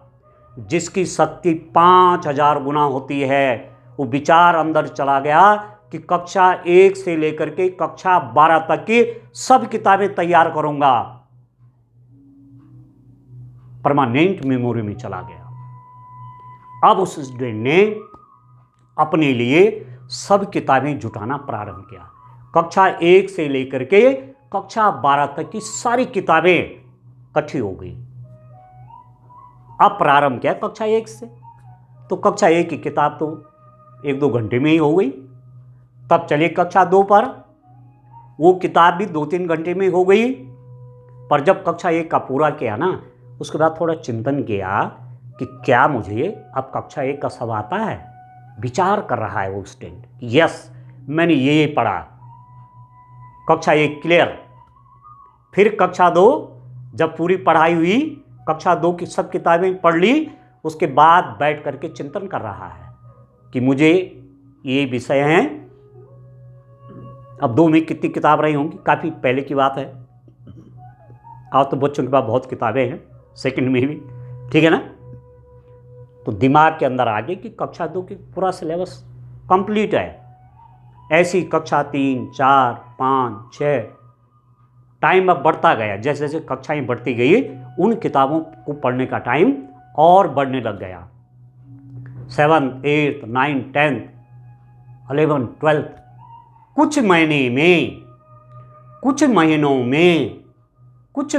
जिसकी शक्ति 5000 गुना होती है। वो विचार अंदर चला गया कि कक्षा 1 से लेकर के कक्षा 12 तक की सब किताबें तैयार करूंगा। परमानेंट मेमोरी में चला गया। अब उस स्टूडेंट ने अपने लिए सब किताबें जुटाना प्रारंभ किया। कक्षा 1 से लेकर के कक्षा 12 तक की सारी किताबें इकट्ठी हो गई। अब प्रारंभ किया कक्षा 1 से, तो कक्षा 1 की किताब तो 1-2 घंटे में ही हो गई। तब चलिए कक्षा 2 पर, वो किताब भी 2-3 घंटे में हो गई। पर जब कक्षा 1 का पूरा किया ना, उसके बाद थोड़ा चिंतन किया कि क्या मुझे अब कक्षा 1 का सब आता है। विचार कर रहा है वो स्टूडेंट, यस मैंने ये पढ़ा, कक्षा 1 क्लियर। फिर कक्षा 2 जब पूरी पढ़ाई हुई, कक्षा 2 की सब किताबें पढ़ ली, उसके बाद बैठ करके चिंतन कर रहा है कि मुझे ये विषय हैं। अब 2 में कितनी किताब रही होंगी, काफ़ी पहले की बात है। आज तो बच्चों के पास बहुत किताबें हैं, सेकंड में भी, ठीक है ना। तो दिमाग के अंदर आ गई कि कक्षा 2 की पूरा सिलेबस कंप्लीट है। ऐसी कक्षा 3, 4, 5, 6 टाइम अब बढ़ता गया। जैसे जैसे कक्षाएं बढ़ती गई, उन किताबों को पढ़ने का टाइम और बढ़ने लग गया। 7th, 8th, 9th, 10th, 11th, 12th, कुछ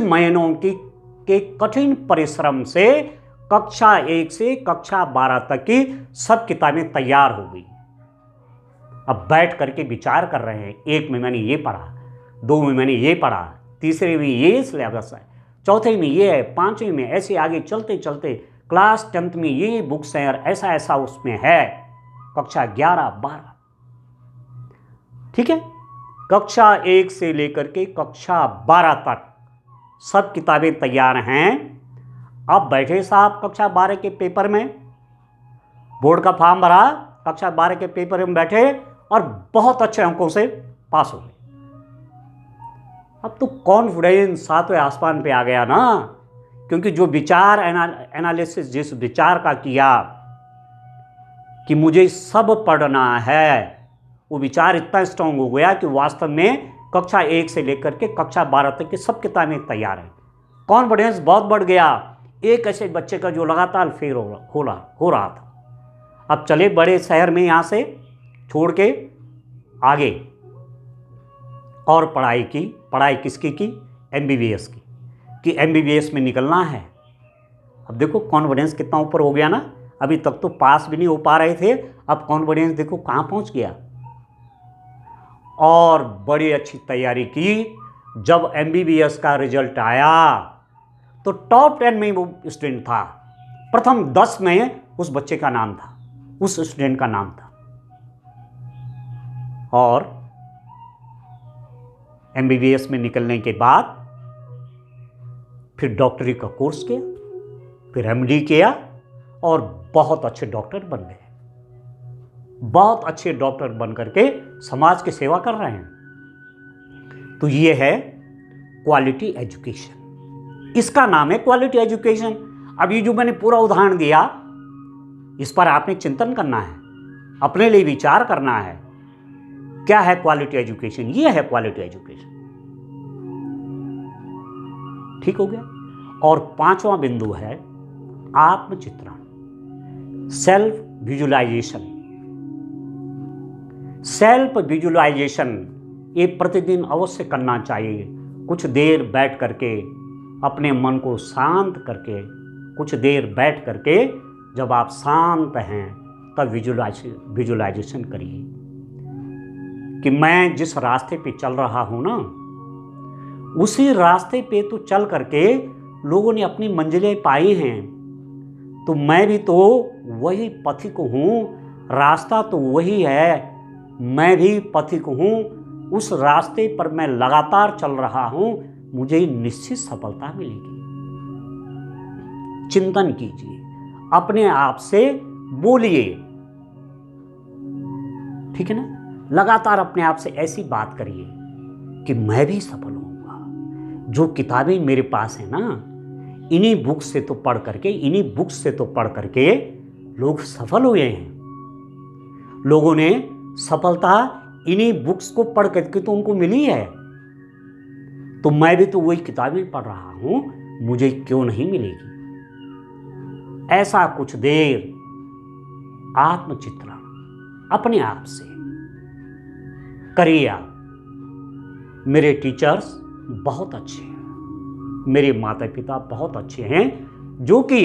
महीनों के कठिन परिश्रम से कक्षा 1 से कक्षा 12 तक की सब किताबें तैयार हो गई। अब बैठ करके विचार कर रहे हैं, 1 में मैंने ये पढ़ा, 2 में मैंने ये पढ़ा, तीसरे में ये सिलेबस है, चौथे में ये है, 5वीं में, ऐसे आगे चलते चलते क्लास 10th में ये बुक्स हैं और ऐसा ऐसा उसमें है। कक्षा 11, 12, ठीक है। कक्षा 1 से लेकर के कक्षा 12 तक सब किताबें तैयार हैं। अब बैठे साहब कक्षा 12 के पेपर में, बोर्ड का फॉर्म भरा, कक्षा 12 के पेपर में बैठे और बहुत अच्छे अंकों से पास हो गए। अब तो कॉन्फिडेंस 7वें आसमान पे आ गया ना, क्योंकि जो विचार एनालिसिस जिस विचार का किया कि मुझे सब पढ़ना है, वो विचार इतना स्ट्रांग हो गया कि वास्तव में कक्षा 1 से लेकर के कक्षा 12 तक की सब किताबें तैयार हैं। कॉन्फिडेंस बहुत बढ़ गया एक ऐसे बच्चे का जो लगातार फेल हो रहा था। अब चले बड़े शहर में यहाँ से छोड़ के आगे और पढ़ाई किसकी की? MBBS की, कि MBBS में निकलना है। अब देखो कॉन्फिडेंस कितना ऊपर हो गया ना। अभी तक तो पास भी नहीं हो पा रहे थे, अब कॉन्फिडेंस देखो कहाँ पहुँच गया। और बड़ी अच्छी तैयारी की, जब MBBS का रिजल्ट आया तो टॉप 10 में वो स्टूडेंट था, प्रथम 10 में उस बच्चे का नाम था, उस स्टूडेंट का नाम था। और MBBS में निकलने के बाद फिर डॉक्टरी का कोर्स किया, फिर MD किया और बहुत अच्छे डॉक्टर बन गए। बहुत अच्छे डॉक्टर बन करके समाज की सेवा कर रहे हैं। तो ये है क्वालिटी एजुकेशन, इसका नाम है क्वालिटी एजुकेशन। अब ये जो मैंने पूरा उदाहरण दिया, इस पर आपने चिंतन करना है, अपने लिए विचार करना है, क्या है क्वालिटी एजुकेशन। ये है क्वालिटी एजुकेशन। ठीक हो गया। और 5वां बिंदु है आत्मचित्रण, सेल्फ विजुअलाइजेशन। सेल्फ विजुअलाइजेशन ये प्रतिदिन अवश्य करना चाहिए। कुछ देर बैठ करके अपने मन को शांत करके, कुछ देर बैठ करके जब आप शांत हैं तब विजुअलाइजेशन करिए कि मैं जिस रास्ते पे चल रहा हूं ना, उसी रास्ते पे तो चल करके लोगों ने अपनी मंजिलें पाई हैं, तो मैं भी तो वही पथिक हूं, रास्ता तो वही है, मैं भी पथिक हूं, उस रास्ते पर मैं लगातार चल रहा हूं, मुझे निश्चित सफलता मिलेगी। चिंतन कीजिए, अपने आप से बोलिए, ठीक है ना। लगातार अपने आप से ऐसी बात करिए कि मैं भी सफल होऊंगा। जो किताबें मेरे पास है ना, इन्हीं बुक्स से तो पढ़ करके, इन्हीं बुक्स से तो पढ़ करके लोग सफल हुए हैं। लोगों ने सफलता इन्हीं बुक्स को पढ़ करके तो उनको मिली है। तो मैं भी तो वही किताबें पढ़ रहा हूं, मुझे क्यों नहीं मिलेगी। ऐसा कुछ देर आत्मचित्रण अपने आप से करिए आप। मेरे टीचर्स बहुत अच्छे हैं, मेरे माता पिता बहुत अच्छे हैं, जो कि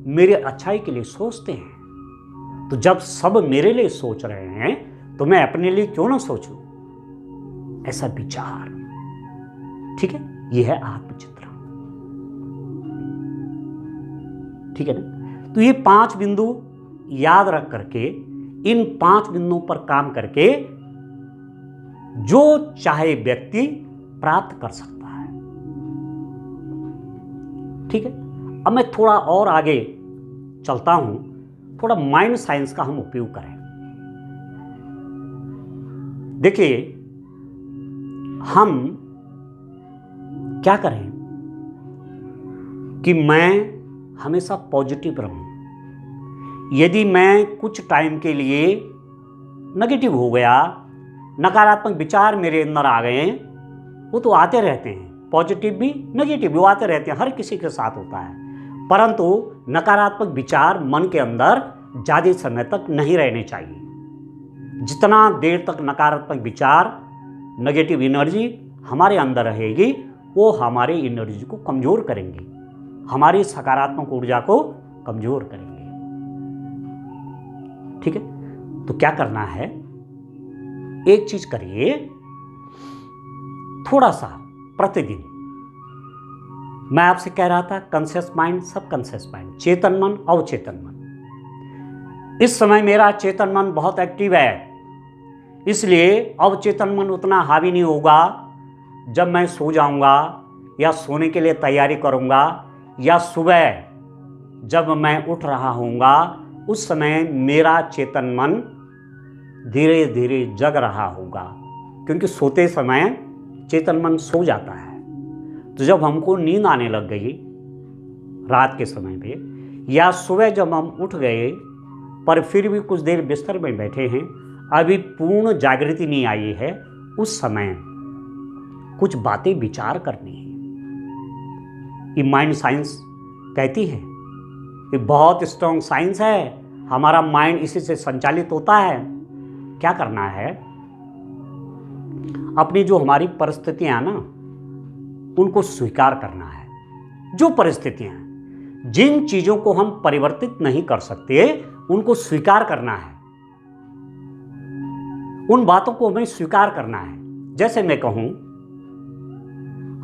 मेरे अच्छाई के लिए सोचते हैं। तो जब सब मेरे लिए सोच रहे हैं तो मैं अपने लिए क्यों ना सोचूं, ऐसा विचार। ठीक है, यह है आत्मचित्रण। ठीक है ना। तो ये 5 बिंदु याद रख करके, इन 5 बिंदुओं पर काम करके जो चाहे व्यक्ति प्राप्त कर सकता है। ठीक है। अब मैं थोड़ा और आगे चलता हूं, थोड़ा माइंड साइंस का हम उपयोग करें। देखिए, हम क्या करें कि मैं हमेशा पॉजिटिव रहूं। यदि मैं कुछ टाइम के लिए नेगेटिव हो गया, नकारात्मक विचार मेरे अंदर आ गए, वो तो आते रहते हैं, पॉजिटिव भी नेगेटिव भी आते रहते हैं, हर किसी के साथ होता है। परंतु नकारात्मक विचार मन के अंदर ज़्यादा समय तक नहीं रहने चाहिए। जितना देर तक नकारात्मक विचार, नेगेटिव एनर्जी हमारे अंदर रहेगी, वो हमारे एनर्जी को कमज़ोर करेंगे, हमारी सकारात्मक ऊर्जा को कमज़ोर करेंगे। ठीक है। तो क्या करना है, एक चीज करिए, थोड़ा सा प्रतिदिन। मैं आपसे कह रहा था कॉन्शियस माइंड, सब कॉन्शियस माइंड, चेतन मन, अवचेतन मन। इस समय मेरा चेतन मन बहुत एक्टिव है, इसलिए अवचेतन मन उतना हावी नहीं होगा। जब मैं सो जाऊंगा या सोने के लिए तैयारी करूंगा, या सुबह जब मैं उठ रहा होऊंगा, उस समय मेरा चेतन मन धीरे धीरे जग रहा होगा, क्योंकि सोते समय चेतन मन सो जाता है। तो जब हमको नींद आने लग गई रात के समय पे, या सुबह जब हम उठ गए पर फिर भी कुछ देर बिस्तर में बैठे हैं, अभी पूर्ण जागृति नहीं आई है, उस समय कुछ बातें विचार करनी है। ये माइंड साइंस कहती है, ये बहुत स्ट्रॉन्ग साइंस है, हमारा माइंड इसी से संचालित होता है। क्या करना है, अपनी जो हमारी परिस्थितियां ना, उनको स्वीकार करना है। जो परिस्थितियां, जिन चीजों को हम परिवर्तित नहीं कर सकते, उनको स्वीकार करना है। उन बातों को हमें स्वीकार करना है। जैसे मैं कहूं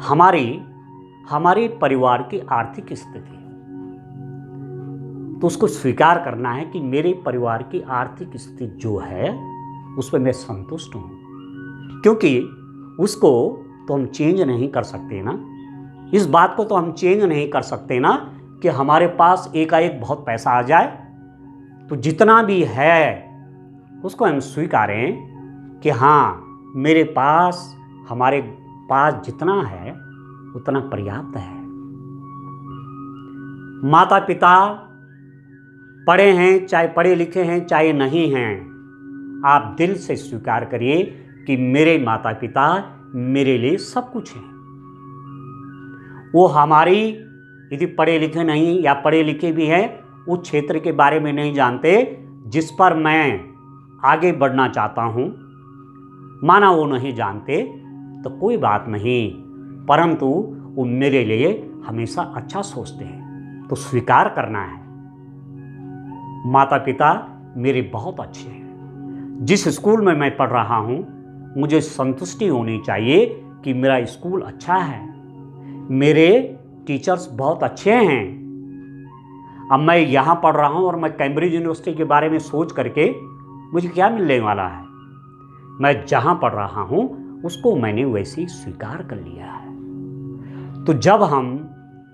हमारे परिवार की आर्थिक स्थिति, तो उसको स्वीकार करना है कि मेरे परिवार की आर्थिक स्थिति जो है उस पर मैं संतुष्ट हूँ, क्योंकि उसको तो हम चेंज नहीं कर सकते ना। इस बात को तो हम चेंज नहीं कर सकते ना कि हमारे पास एकाएक बहुत पैसा आ जाए। तो जितना भी है उसको हम स्वीकारें कि हाँ, मेरे पास, हमारे पास जितना है उतना पर्याप्त है। माता पिता पढ़े हैं, चाहे पढ़े लिखे हैं, चाहे नहीं हैं, आप दिल से स्वीकार करिए कि मेरे माता पिता मेरे लिए सब कुछ हैं। वो हमारी, यदि पढ़े लिखे नहीं या पढ़े लिखे भी हैं, उस क्षेत्र के बारे में नहीं जानते जिस पर मैं आगे बढ़ना चाहता हूँ, माना वो नहीं जानते तो कोई बात नहीं, परंतु वो मेरे लिए हमेशा अच्छा सोचते हैं। तो स्वीकार करना है, माता पिता मेरे बहुत अच्छे हैं। जिस स्कूल में मैं पढ़ रहा हूँ मुझे संतुष्टि होनी चाहिए कि मेरा स्कूल अच्छा है, मेरे टीचर्स बहुत अच्छे हैं। अब मैं यहाँ पढ़ रहा हूँ और मैं कैम्ब्रिज यूनिवर्सिटी के बारे में सोच करके मुझे क्या मिलने वाला है? मैं जहाँ पढ़ रहा हूँ उसको मैंने वैसे ही स्वीकार कर लिया है। तो जब हम,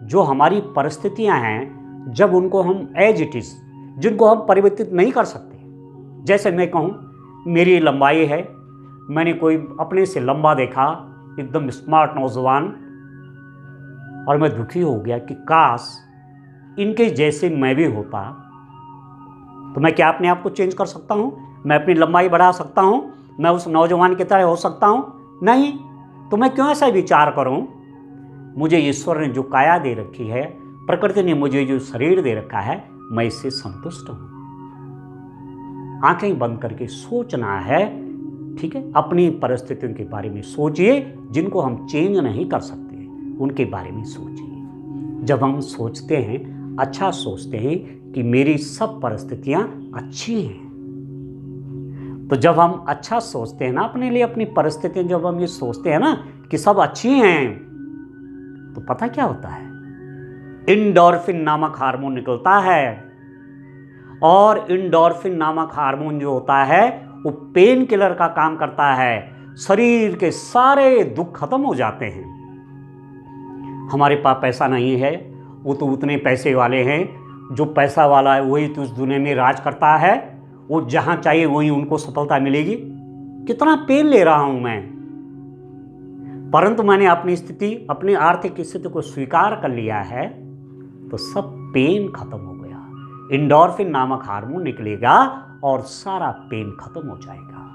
जो हमारी परिस्थितियाँ हैं, जब उनको हम एज इट इज़, जिनको हम परिवर्तित नहीं कर सकते, जैसे मैं कहूँ मेरी लंबाई है, मैंने कोई अपने से लंबा देखा, एकदम स्मार्ट नौजवान, और मैं दुखी हो गया कि काश इनके जैसे मैं भी होता। तो मैं क्या अपने आप को चेंज कर सकता हूँ? मैं अपनी लंबाई बढ़ा सकता हूँ? मैं उस नौजवान की तरह हो सकता हूँ? नहीं। तो मैं क्यों ऐसा विचार करूँ? मुझे ईश्वर ने जो काया दे रखी है, प्रकृति ने मुझे जो शरीर दे रखा है, मैं इससे संतुष्ट हूँ। आंखें बंद करके सोचना है, ठीक है? अपनी परिस्थितियों के बारे में सोचिए, जिनको हम चेंज नहीं कर सकते उनके बारे में सोचिए। जब हम सोचते हैं, अच्छा सोचते हैं कि मेरी सब परिस्थितियां अच्छी हैं, तो जब हम अच्छा सोचते हैं ना अपने लिए, अपनी परिस्थितियां जब हम ये सोचते हैं ना कि सब अच्छी हैं, तो पता क्या होता है? एंडोर्फिन नामक हार्मोन निकलता है, और एंडोर्फिन नामक हार्मोन जो होता है वो पेन किलर का काम करता है। शरीर के सारे दुख खत्म हो जाते हैं। हमारे पास पैसा नहीं है, वो तो उतने पैसे वाले हैं, जो पैसा वाला है वही तो उस दुनिया में राज करता है, वो जहां चाहिए वहीं उनको सफलता मिलेगी। कितना पेन ले रहा हूं मैं, परंतु मैंने अपनी स्थिति, अपनी आर्थिक स्थिति को स्वीकार कर लिया है, तो सब पेन खत्म हो गया। एंडोर्फिन नामक हार्मोन निकलेगा और सारा पेन खत्म हो जाएगा।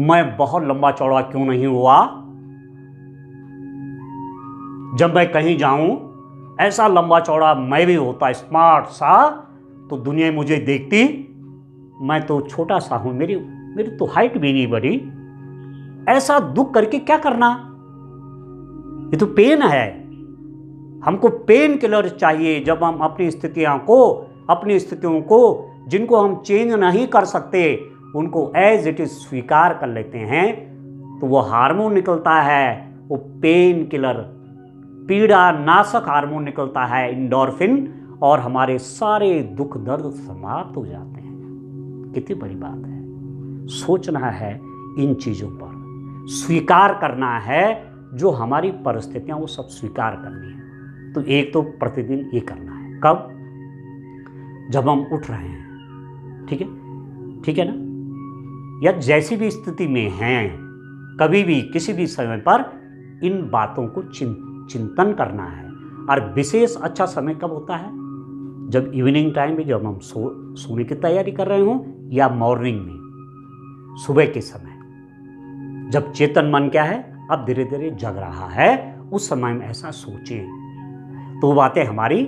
मैं बहुत लंबा चौड़ा क्यों नहीं हुआ? जब मैं कहीं जाऊं, ऐसा लंबा चौड़ा मैं भी होता, स्मार्ट सा, तो दुनिया मुझे देखती। मैं तो छोटा सा हूं, मेरी तो हाइट भी नहीं बढ़ी। ऐसा दुख करके क्या करना? ये तो पेन है। हमको पेन किलर चाहिए। जब हम अपनी स्थितियों को जिनको हम चेंज नहीं कर सकते, उनको एज इट इज स्वीकार कर लेते हैं, तो वो हार्मोन निकलता है, वो पेन किलर, पीड़ा नाशक हार्मोन निकलता है, एंडोर्फिन, और हमारे सारे दुख दर्द समाप्त हो जाते हैं। कितनी बड़ी बात है। सोचना है इन चीज़ों पर, स्वीकार करना है, जो हमारी परिस्थितियां वो सब स्वीकार करनी है। तो एक तो प्रतिदिन ये करना है। कब? जब हम उठ रहे हैं, ठीक है ना, या जैसी भी स्थिति में हैं, कभी भी किसी भी समय पर इन बातों को चिंतन करना है। और विशेष अच्छा समय कब होता है? जब इवनिंग टाइम में, जब हम सोने की तैयारी कर रहे हों, या मॉर्निंग में, सुबह के समय, जब चेतन मन क्या है, अब धीरे धीरे जग रहा है, उस समय में ऐसा सोचें, तो बातें हमारी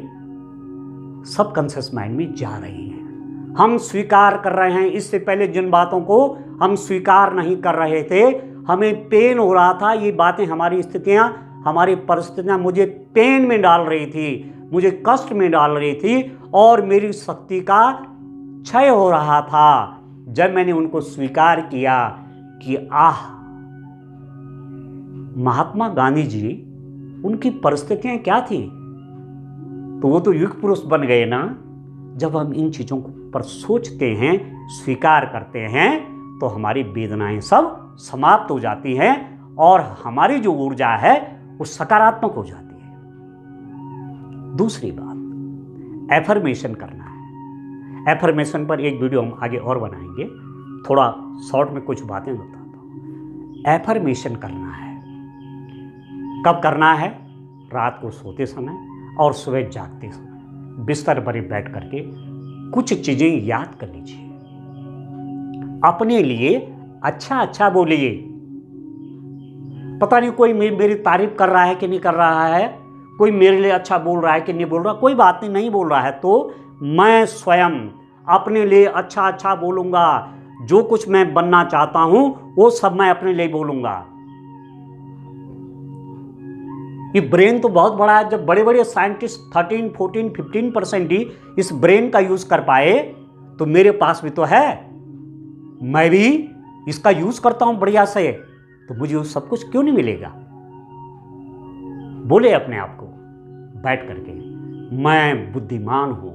सबकॉन्शियस माइंड में जा रही हैं। हम स्वीकार कर रहे हैं। इससे पहले जिन बातों को हम स्वीकार नहीं कर रहे थे, हमें पेन हो रहा था, ये बातें, हमारी स्थितियां, हमारी परिस्थितियां मुझे पेन में डाल रही थी, मुझे कष्ट में डाल रही थी, और मेरी शक्ति का क्षय हो रहा था। जब मैंने उनको स्वीकार किया कि महात्मा गांधी जी, उनकी परिस्थितियां क्या थी? तो वो तो युग पुरुष बन गए ना। जब हम इन चीज़ों पर सोचते हैं, स्वीकार करते हैं, तो हमारी वेदनाएं सब समाप्त हो जाती हैं और हमारी जो ऊर्जा है वो सकारात्मक हो जाती है। दूसरी बात, एफर्मेशन करना है। एफर्मेशन पर एक वीडियो हम आगे और बनाएंगे, थोड़ा शॉर्ट में कुछ बातें बताता हूँ। एफर्मेशन करना है, कब करना है? रात को सोते समय और सुबह जागते समय बिस्तर पर बैठ करके कुछ चीजें याद कर लीजिए। अपने लिए अच्छा अच्छा बोलिए। पता नहीं कोई मेरी तारीफ कर रहा है कि नहीं कर रहा है, कोई मेरे लिए अच्छा बोल रहा है कि नहीं बोल रहा, कोई बात नहीं बोल रहा है तो मैं स्वयं अपने लिए अच्छा अच्छा बोलूंगा। जो कुछ मैं बनना चाहता हूं वो सब मैं अपने लिए बोलूंगा। ये ब्रेन तो बहुत बड़ा है। जब बड़े बड़े साइंटिस्ट 13, 14, 15% ही इस ब्रेन का यूज कर पाए तो मेरे पास भी तो है। मैं भी इसका यूज करता हूं बढ़िया से, तो मुझे सब कुछ क्यों नहीं मिलेगा? बोले अपने आप को बैठ करके, मैं बुद्धिमान हूं,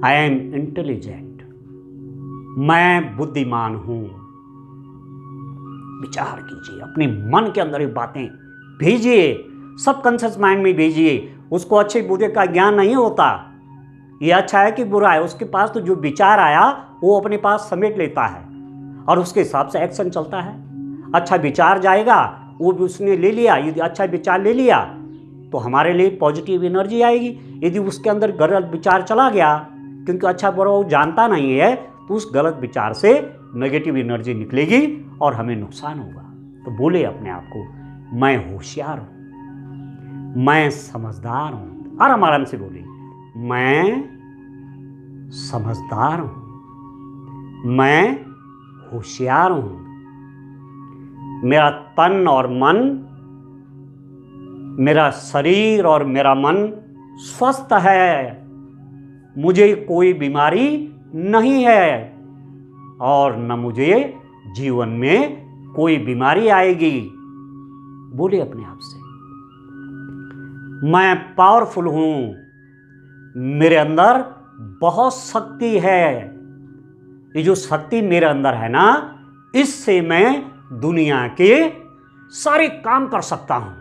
आई एम इंटेलिजेंट, मैं बुद्धिमान हूं। विचार कीजिए, अपने मन के अंदर ये बातें भेजिए, सबकॉन्शियस माइंड में भेजिए। उसको अच्छे बुरे का ज्ञान नहीं होता, ये अच्छा है कि बुरा है। उसके पास तो जो विचार आया वो अपने पास समेट लेता है और उसके हिसाब से एक्शन चलता है। अच्छा विचार जाएगा, वो भी उसने ले लिया। यदि अच्छा विचार ले लिया तो हमारे लिए पॉजिटिव एनर्जी आएगी। यदि उसके अंदर गलत विचार चला गया, क्योंकि अच्छा बुरा वो जानता नहीं है, तो उस गलत विचार से नेगेटिव एनर्जी निकलेगी और हमें नुकसान होगा। तो बोले अपने आप को, मैं होशियार हूं, मैं समझदार हूं। आराम आराम से बोलिए, मैं समझदार हूं, मैं होशियार हूं, मेरा तन और मन, मेरा शरीर और मेरा मन स्वस्थ है, मुझे कोई बीमारी नहीं है और न मुझे जीवन में कोई बीमारी आएगी। बोले अपने आप से, मैं पावरफुल हूं, मेरे अंदर बहुत शक्ति है। ये जो शक्ति मेरे अंदर है ना, इससे मैं दुनिया के सारे काम कर सकता हूं,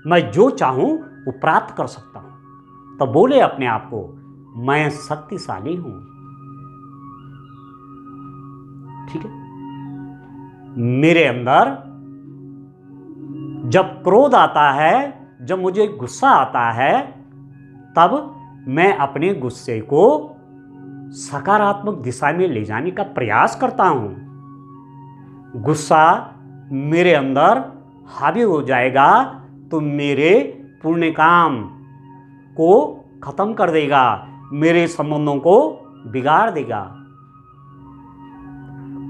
मैं जो चाहूं वो प्राप्त कर सकता हूं। तो बोले अपने आप को, मैं शक्तिशाली हूं। ठीक है? मेरे अंदर जब क्रोध आता है, जब मुझे गुस्सा आता है, तब मैं अपने गुस्से को सकारात्मक दिशा में ले जाने का प्रयास करता हूं। गुस्सा मेरे अंदर हावी हो जाएगा तो मेरे पुण्य काम को खत्म कर देगा, मेरे संबंधों को बिगाड़ देगा।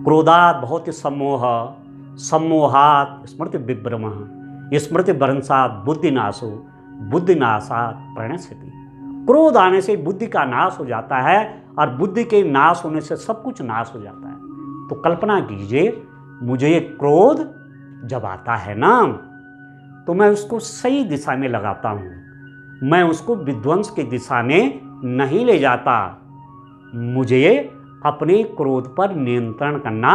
क्रोधात भवति सम्मोह, सम्मोहात स्मृति विभ्रमः, स्मृति भ्रंशात बुद्धिनाशो, बुद्धिनाशात प्रणश्यति। क्रोध आने से बुद्धि का नाश हो जाता है और बुद्धि के नाश होने से सब कुछ नाश हो जाता है। तो कल्पना कीजिए, मुझे ये क्रोध जब आता है ना, तो मैं उसको सही दिशा में लगाता हूं, मैं उसको विध्वंस की दिशा में नहीं ले जाता। मुझे अपने क्रोध पर नियंत्रण करना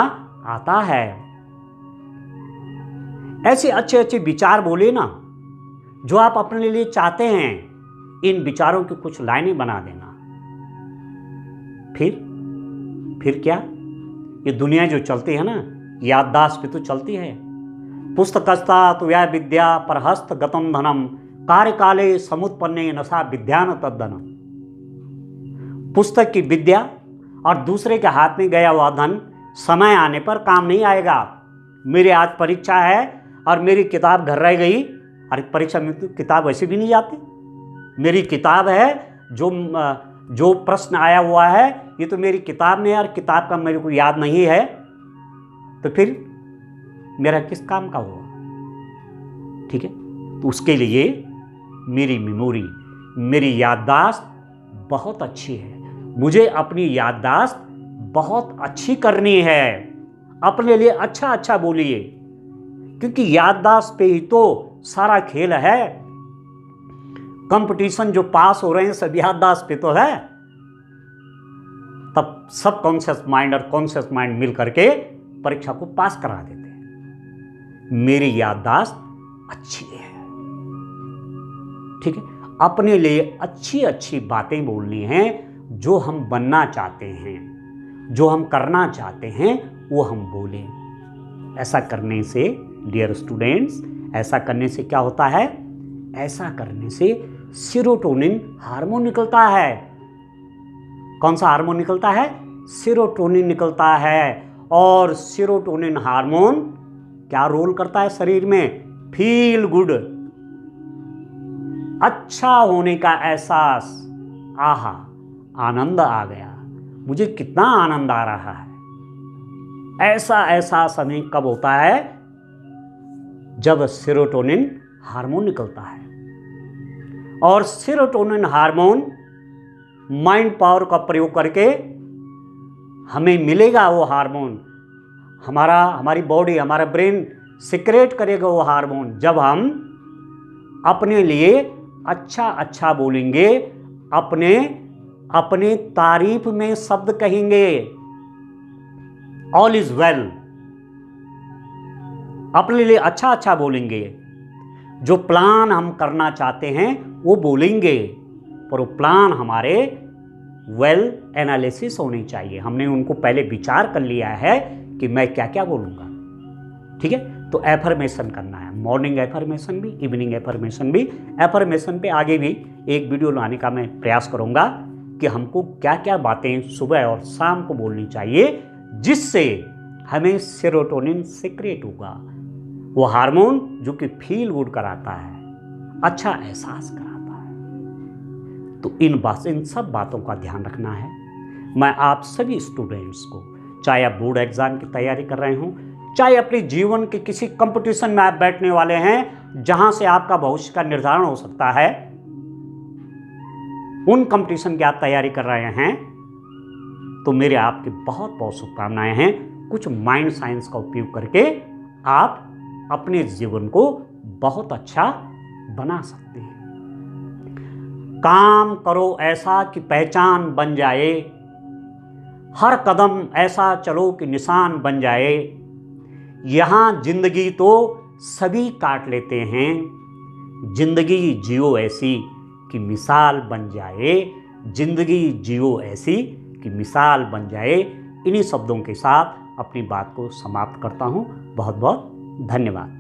आता है। ऐसे अच्छे अच्छे विचार बोले ना, जो आप अपने लिए चाहते हैं, इन विचारों की कुछ लाइनें बना देना। फिर क्या, ये दुनिया जो चलती है ना, याददाश्त पे तो चलती है। पुस्तकस्ता तो या विद्या परहस्त गतम धनम, कार्यकाले समुत्पन्ने नशा विद्यान तद्धनम। पुस्तक की विद्या और दूसरे के हाथ में गया हुआ धन समय आने पर काम नहीं आएगा। मेरी आज परीक्षा है और मेरी किताब घर रह गई। अरे परीक्षा में तो किताब वैसे भी नहीं जाती। मेरी किताब है, जो प्रश्न आया हुआ है ये तो मेरी किताब में है और किताब का मेरे को याद नहीं है, तो फिर मेरा किस काम का हुआ? ठीक है? तो उसके लिए मेरी मेमोरी, मेरी याददाश्त बहुत अच्छी है। मुझे अपनी याददाश्त बहुत अच्छी करनी है। अपने लिए अच्छा अच्छा बोलिए, क्योंकि याददाश्त पे ही तो सारा खेल है। कंपटीशन जो पास हो रहे हैं सब याददाश्त पे तो है। तब सब कॉन्शियस माइंड और कॉन्शियस माइंड मिल करके परीक्षा को पास करा देते हैं। मेरी याददाश्त अच्छी है, ठीक है। अपने लिए अच्छी अच्छी बातें बोलनी हैं, जो हम बनना चाहते हैं, जो हम करना चाहते हैं वो हम बोलें। ऐसा करने से डियर स्टूडेंट्स, ऐसा करने से क्या होता है? ऐसा करने से सेरोटोनिन हार्मोन निकलता है। कौन सा हार्मोन निकलता है? सेरोटोनिन निकलता है। और सेरोटोनिन हार्मोन क्या रोल करता है शरीर में? फील गुड, अच्छा होने का एहसास। आहा, आनंद आ गया, मुझे कितना आनंद आ रहा है। ऐसा एहसास हमें कब होता है? जब सेरोटोनिन हार्मोन निकलता है। और सेरोटोनिन हार्मोन माइंड पावर का प्रयोग करके हमें मिलेगा। वो हार्मोन हमारी बॉडी, हमारा ब्रेन सिक्रेट करेगा वो हार्मोन, जब हम अपने लिए अच्छा अच्छा बोलेंगे, अपने तारीफ में शब्द कहेंगे। ऑल इज वेल, अपने लिए अच्छा अच्छा बोलेंगे। जो प्लान हम करना चाहते हैं वो बोलेंगे, पर वो प्लान हमारे वेल एनालिसिस होने चाहिए। हमने उनको पहले विचार कर लिया है कि मैं क्या क्या बोलूँगा, ठीक है। तो एफर्मेशन करना है, मॉर्निंग एफर्मेशन भी, इवनिंग एफर्मेशन भी। एफर्मेशन पे आगे भी एक वीडियो लाने का मैं प्रयास करूँगा कि हमको क्या क्या बातें सुबह और शाम को बोलनी चाहिए, जिससे हमें सेरोटोनिन सिक्रेट होगा, वो हार्मोन जो कि फील गुड कराता है, अच्छा एहसास कराता है। तो इन सब बातों का ध्यान रखना है। मैं आप सभी स्टूडेंट्स को, चाहे आप बोर्ड एग्जाम की तैयारी कर रहे हों, चाहे अपने जीवन के किसी कंपटीशन में आप बैठने वाले हैं जहां से आपका भविष्य का निर्धारण हो सकता है, उन कंपटीशन की आप तैयारी कर रहे हैं, तो मेरे आपके बहुत बहुत शुभकामनाएं हैं। कुछ माइंड साइंस का उपयोग करके आप अपने जीवन को बहुत अच्छा बना सकते हैं। काम करो ऐसा कि पहचान बन जाए, हर कदम ऐसा चलो कि निशान बन जाए। यहाँ जिंदगी तो सभी काट लेते हैं, जिंदगी जियो ऐसी कि मिसाल बन जाए, जिंदगी जियो ऐसी कि मिसाल बन जाए। इन्हीं शब्दों के साथ अपनी बात को समाप्त करता हूँ। बहुत बहुत धन्यवाद।